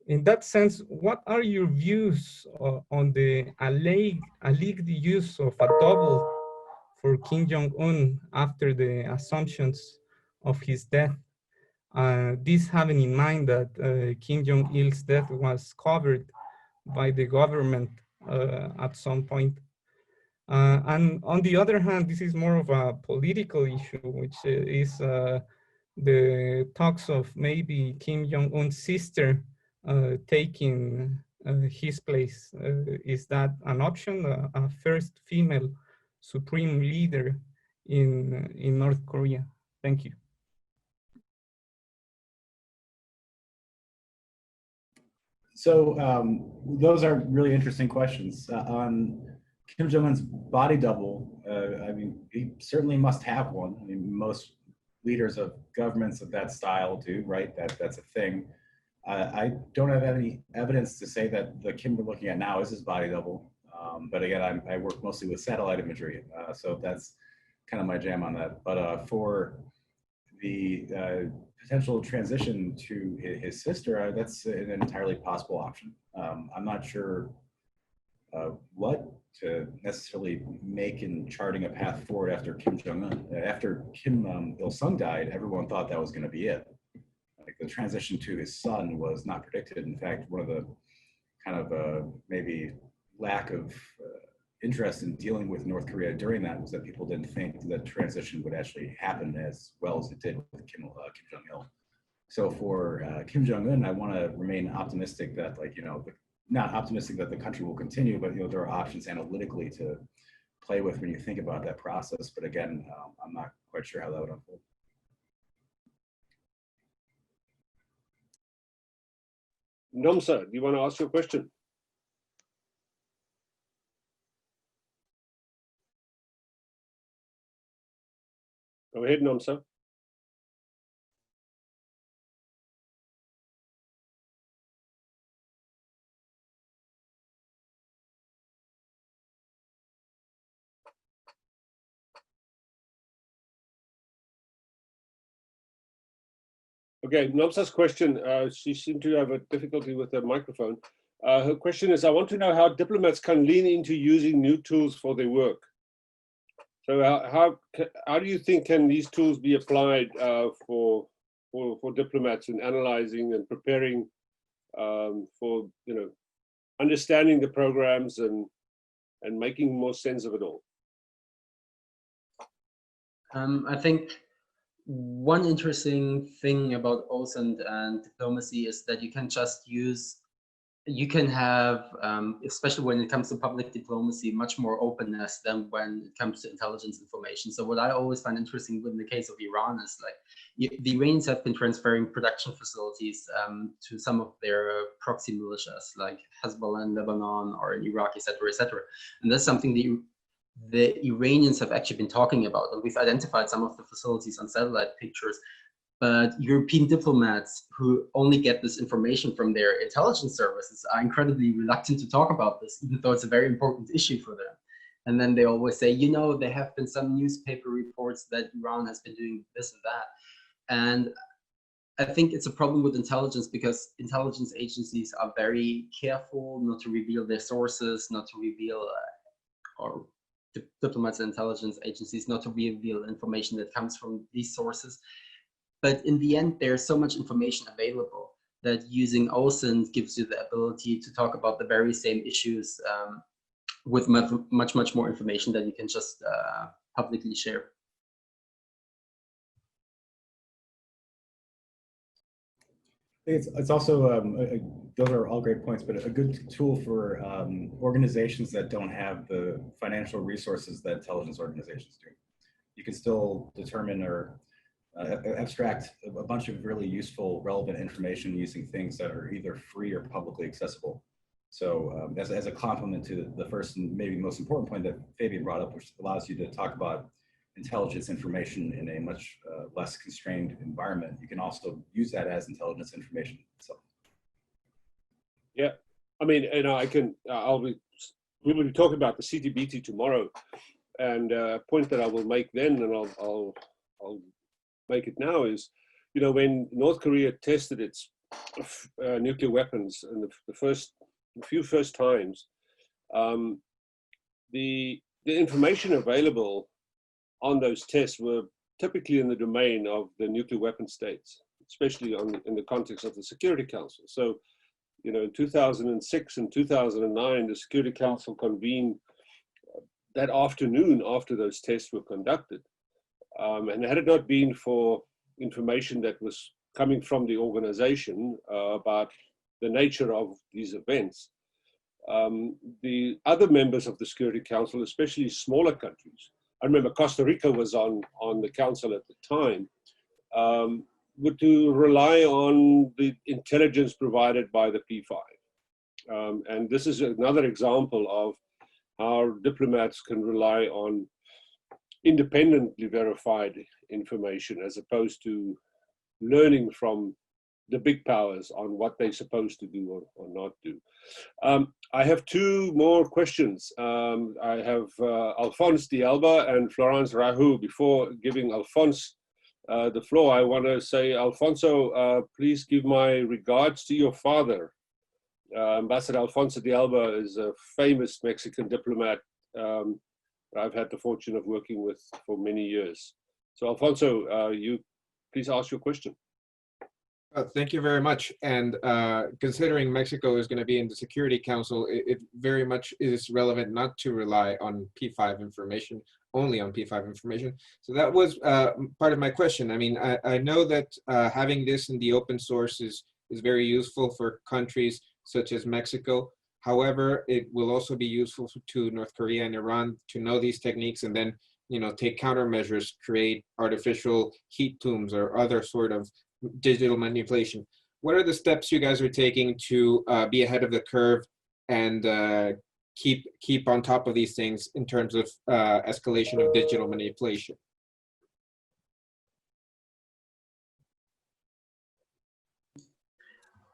In that sense, what are your views on the alleged use of a double for Kim Jong-un after the assumptions of his death? This having in mind that Kim Jong-il's death was covered by the government at some point. And on the other hand, this is more of a political issue, which is the talks of maybe Kim Jong-un's sister taking his place. Is that an option, a first female supreme leader in North Korea? Thank you. So those are really interesting questions. On Kim Jong-un's body double, I mean, he certainly must have one. I mean, most leaders of governments of that style do, right? That's a thing. I don't have any evidence to say that the Kim we're looking at now is his body double. But again, I work mostly with satellite imagery, so that's kind of my jam on that. But for the potential transition to his sister, that's an entirely possible option. I'm not sure what to necessarily make in charting a path forward after Kim Jong-un. After Kim Il-sung died, everyone thought that was going to be it. Like the transition to his son was not predicted. In fact, one of the kind of maybe lack of interest in dealing with North Korea during that was that people didn't think that transition would actually happen as well as it did with Kim Jong-il. So for Kim Jong-un, I want to remain optimistic that, like, you know, not optimistic that the country will continue, but, you know, there are options analytically to play with when you think about that process. But again, I'm not quite sure how that would unfold. Nomsa, do you want to ask your question? Go ahead, Nomsa. Okay, Nomsa's question, she seemed to have a difficulty with the microphone. Her question is, I want to know how diplomats can lean into using new tools for their work. So how do you think can these tools be applied for diplomats in analyzing and preparing for, you know, understanding the programs and making more sense of it all? I think one interesting thing about OSINT and diplomacy is that you can just use, you can have, especially when it comes to public diplomacy, much more openness than when it comes to intelligence information. So what I always find interesting in the case of Iran is, like, the Iranians have been transferring production facilities to some of their proxy militias, like Hezbollah in Lebanon or in Iraq, etc., etc. And that's something the Iranians have actually been talking about, and we've identified some of the facilities on satellite pictures. But European diplomats who only get this information from their intelligence services are incredibly reluctant to talk about this, even though it's a very important issue for them. And then they always say, you know, there have been some newspaper reports that Iran has been doing this and that. And I think it's a problem with intelligence, because intelligence agencies are very careful not to reveal their sources, not to reveal, or diplomats and intelligence agencies not to reveal information that comes from these sources. But in the end, there's so much information available that using OSINT gives you the ability to talk about the very same issues with much more information that you can just publicly share. It's also, those are all great points, but a good tool for organizations that don't have the financial resources that intelligence organizations do. you can still determine or abstract a bunch of really useful, relevant information using things that are either free or publicly accessible. So as a complement to the first and maybe most important point that Fabian brought up, which allows you to talk about intelligence information in a much less constrained environment, you can also use that as intelligence information itself. Yeah, I mean, we will be talking about the CTBT tomorrow, and a point that I will make then, and I'll make it now, is, you know, when North Korea tested its nuclear weapons and the few first times, the information available on those tests were typically in the domain of the nuclear weapon states, especially in the context of the Security Council. So, you know, in 2006 and 2009, the Security Council convened that afternoon after those tests were conducted. And had it not been for information that was coming from the organization about the nature of these events, the other members of the Security Council, especially smaller countries, I remember Costa Rica was on the council at the time, were to rely on the intelligence provided by the P5. And this is another example of how diplomats can rely on independently verified information as opposed to learning from the big powers on what they're supposed to do or not do. I have two more questions. I have Alphonse de Alba and Florence Rahu. Before giving Alphonse the floor, I want to say, Alfonso, please give my regards to your father. Ambassador Alfonso de Alba is a famous Mexican diplomat I've had the fortune of working with for many years. So Alfonso, you please ask your question. Thank you very much. And considering Mexico is going to be in the Security Council, it very much is relevant not to rely on P5 information, only on P5 information. So that was part of my question. I mean, I know that having this in the open source is very useful for countries such as Mexico. However, it will also be useful to North Korea and Iran to know these techniques and then, you know, take countermeasures, create artificial heat tombs or other sort of digital manipulation. What are the steps you guys are taking to be ahead of the curve and keep on top of these things in terms of escalation of digital manipulation?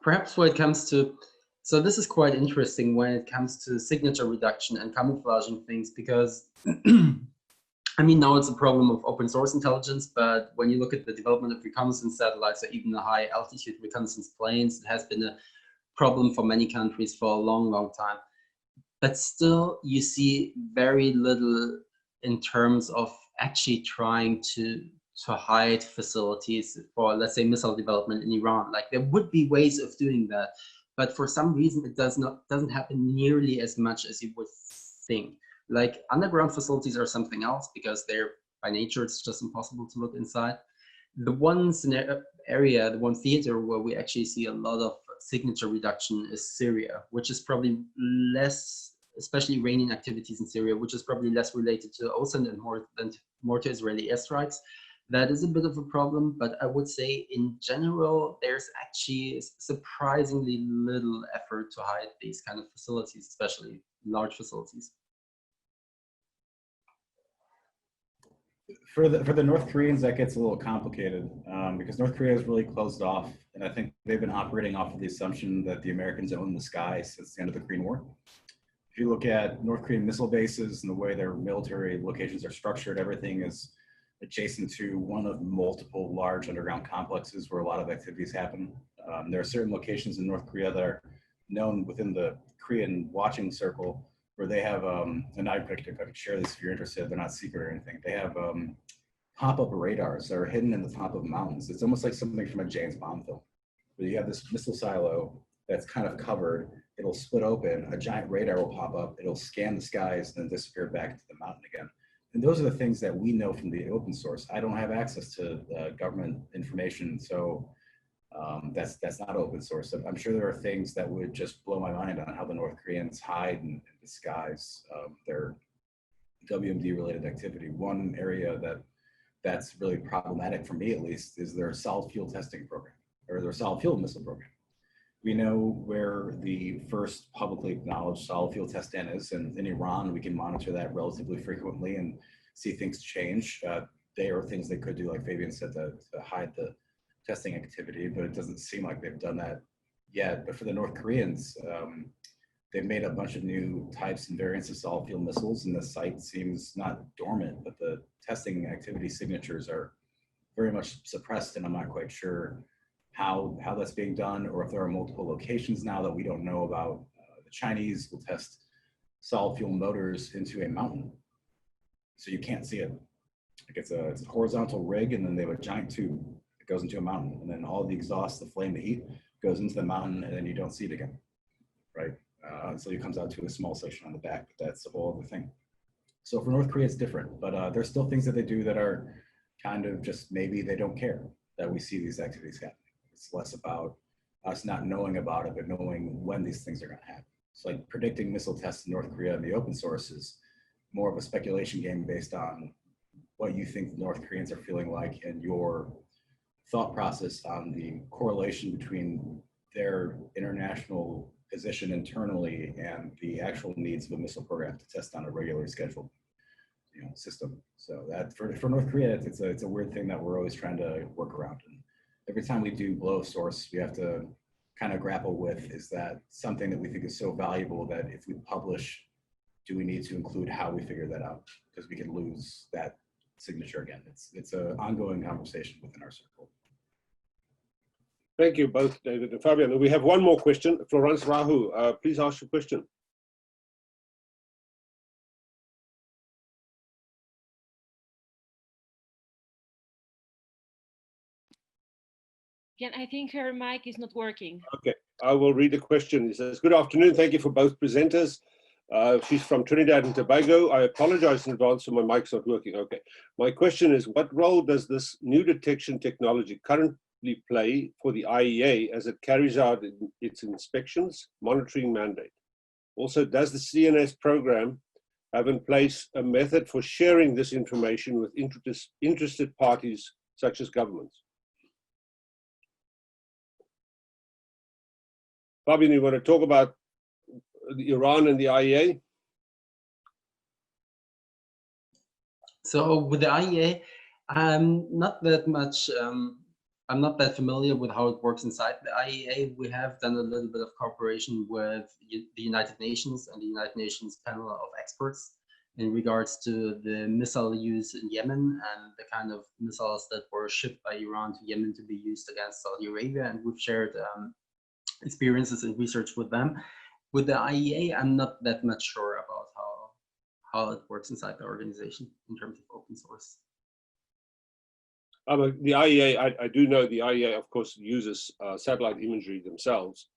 Perhaps when it comes to, so this is quite interesting when it comes to signature reduction and camouflaging things, because I mean, now it's a problem of open source intelligence, but when you look at the development of reconnaissance satellites or even the high altitude reconnaissance planes, it has been a problem for many countries for a long, long time. But still, you see very little in terms of actually trying to hide facilities for, let's say, missile development in Iran. Like, there would be ways of doing that, but for some reason, it doesn't happen nearly as much as you would think. Like, underground facilities are something else because they're, by nature, it's just impossible to look inside. The one area, the one theater where we actually see a lot of signature reduction is Syria, which is probably less, especially Iranian activities in Syria, which is probably less related to OSINT and more to Israeli airstrikes. That is a bit of a problem, but I would say in general, there's actually surprisingly little effort to hide these kind of facilities, especially large facilities. For the North Koreans, that gets a little complicated because North Korea is really closed off, and I think they've been operating off of the assumption that the Americans own the sky since the end of the Korean War. If you look at North Korean missile bases and the way their military locations are structured, everything is adjacent to one of multiple large underground complexes where a lot of activities happen. There are certain locations in North Korea that are known within the Korean watching circle where they have, and I could share this if you're interested, they're not secret or anything. They have pop-up radars that are hidden in the top of mountains. It's almost like something from a James Bond film, where you have this missile silo that's kind of covered. It'll split open, a giant radar will pop up, it'll scan the skies, and then disappear back to the mountain again. And those are the things that we know from the open source. I don't have access to government information, so that's not open source. I'm sure there are things that would just blow my mind on how the North Koreans hide and disguise their WMD related activity. One area that that's really problematic for me, at least, is their solid fuel testing program, or their solid fuel missile program. We know where the first publicly acknowledged solid fuel test stand is, and in Iran, we can monitor that relatively frequently and see things change. There are things they could do, like Fabian said, to hide the testing activity, but it doesn't seem like they've done that yet. But for the North Koreans, they've made a bunch of new types and variants of solid fuel missiles, and the site seems not dormant, but the testing activity signatures are very much suppressed, and I'm not quite sure how that's being done, or if there are multiple locations now that we don't know about. The Chinese will test solid fuel motors into a mountain, so you can't see it. Like it's a horizontal rig, and then they have a giant tube that goes into a mountain, and then all the exhaust, the flame, the heat goes into the mountain, and then you don't see it again, right? So it comes out to a small section on the back, but that's a whole other thing. So for North Korea, it's different, but there's still things that they do that are kind of just, maybe they don't care that we see these activities happening. It's less about us not knowing about it, but knowing when these things are going to happen. So like predicting missile tests in North Korea in the open source is more of a speculation game based on what you think the North Koreans are feeling like and your thought process on the correlation between their international position internally and the actual needs of a missile program to test on a regularly scheduled, system. So that for North Korea, it's a weird thing that we're always trying to work around. And every time we do below source, we have to kind of grapple with, is that something that we think is so valuable that if we publish, do we need to include how we figure that out? Because we can lose that signature again. It's an ongoing conversation within our circle. Thank you both, David and Fabian. We have one more question. Florence Rahu, please ask your question. Again, I think her mic is not working. Okay, I will read the question. It says, good afternoon. Thank you for both presenters. She's from Trinidad and Tobago. I apologize in advance for my mic's not working. Okay. My question is, what role does this new detection technology currently play for the IEA as it carries out its inspections, monitoring mandate? Also, does the CNS program have in place a method for sharing this information with interested parties such as governments? Fabian, you want to talk about Iran and the IEA? So with the IEA, I'm not that familiar with how it works inside the IEA. We have done a little bit of cooperation with the United Nations and the United Nations panel of experts in regards to the missile use in Yemen and the kind of missiles that were shipped by Iran to Yemen to be used against Saudi Arabia. And we've shared experiences and research with them. With the IEA, I'm not that much sure about how it works inside the organization in terms of open source. The IEA, I do know the IEA, of course, uses satellite imagery themselves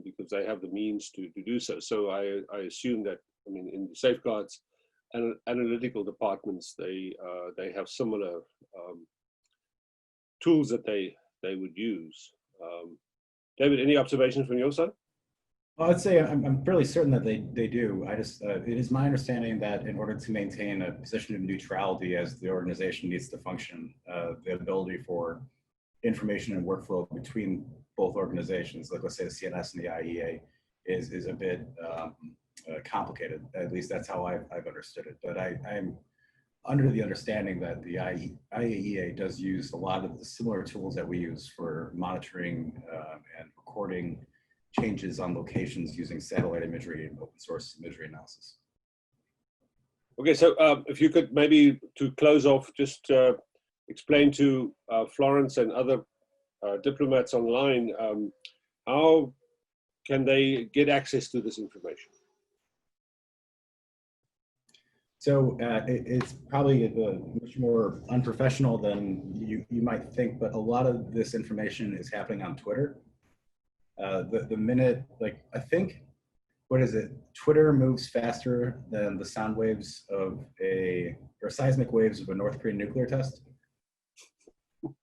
because they have the means to do so. So I assume that, I mean, in the safeguards and analytical departments, they have similar tools that they would use. David, any observations from your side? Well, I'd say I'm fairly certain that they do. I just, it is my understanding that in order to maintain a position of neutrality as the organization needs to function, the ability for information and workflow between both organizations, like let's say the CNS and the IEA, is a bit complicated. At least that's how I've understood it. But I'm under the understanding that the IAEA does use a lot of the similar tools that we use for monitoring and recording changes on locations using satellite imagery and open source imagery analysis. Okay, so if you could maybe, to close off, just explain to Florence and other diplomats online, how can they get access to this information? So it's probably much more unprofessional than you might think, but a lot of this information is happening on Twitter. The minute, like, I think, what is it? Twitter moves faster than the sound waves of or seismic waves of a North Korean nuclear test.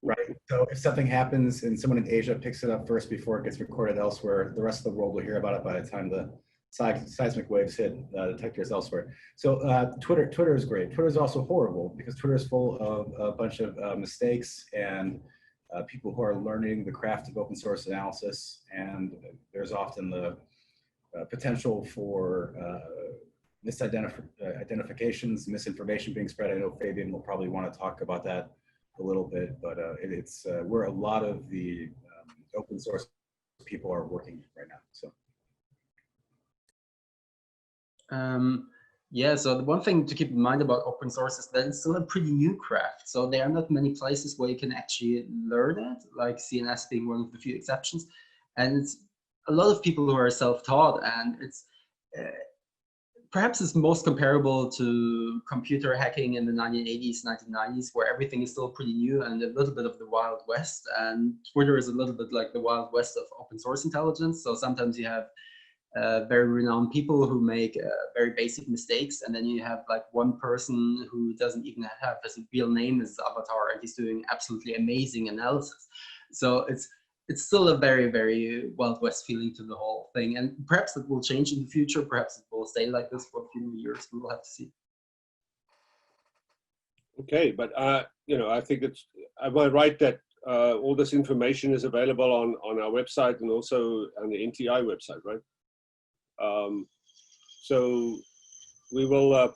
Right. So if something happens and someone in Asia picks it up first before it gets recorded elsewhere, the rest of the world will hear about it by the time the seismic waves hit detectors elsewhere. So Twitter is great. Twitter is also horrible because Twitter is full of a bunch of mistakes and people who are learning the craft of open source analysis. And there's often the potential for misidentifications, misinformation being spread. I know Fabian will probably want to talk about that a little bit, but it's where a lot of the open source people are working right now. So. Yeah, so the one thing to keep in mind about open source is that it's still a pretty new craft. So there are not many places where you can actually learn it, like CNS being one of the few exceptions. And it's a lot of people who are self-taught, and it's perhaps it's most comparable to computer hacking in the 1980s, 1990s, where everything is still pretty new and a little bit of the Wild West. And Twitter is a little bit like the Wild West of open source intelligence. So sometimes you have very renowned people who make very basic mistakes, and then you have like one person who doesn't even have his real name as his avatar, and he's doing absolutely amazing analysis. So it's still a very, very Wild West feeling to the whole thing, and perhaps it will change in the future. Perhaps it will stay like this for a few years. We will have to see. Okay, but you know, I think it's. Am I right that all this information is available on our website and also on the NTI website, right? So we will,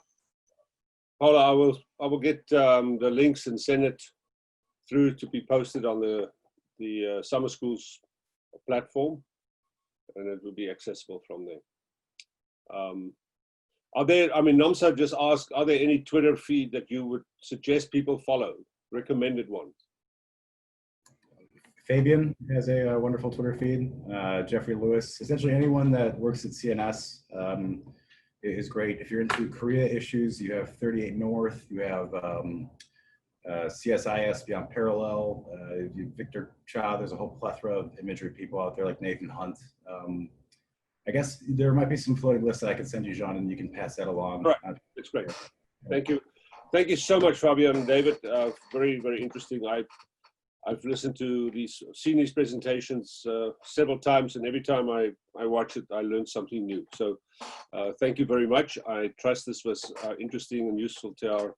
Paula, I will get the links and send it through to be posted on the summer schools platform, and it will be accessible from there. Are there, I mean, Nomsa just asked, are there any Twitter feed that you would suggest people follow, recommended ones? Fabian has a wonderful Twitter feed. Jeffrey Lewis, essentially anyone that works at CNS is great. If you're into Korea issues, you have 38 North, you have CSIS Beyond Parallel, Victor Cha, there's a whole plethora of imagery people out there like Nathan Hunt. I guess there might be some floating lists that I can send you, Jean, and you can pass that along. Right, it's great. Thank you. Thank you so much, Fabian and David. Very, very interesting. I've listened to seen these presentations several times, and every time I watch it, I learn something new. So thank you very much. I trust this was interesting and useful to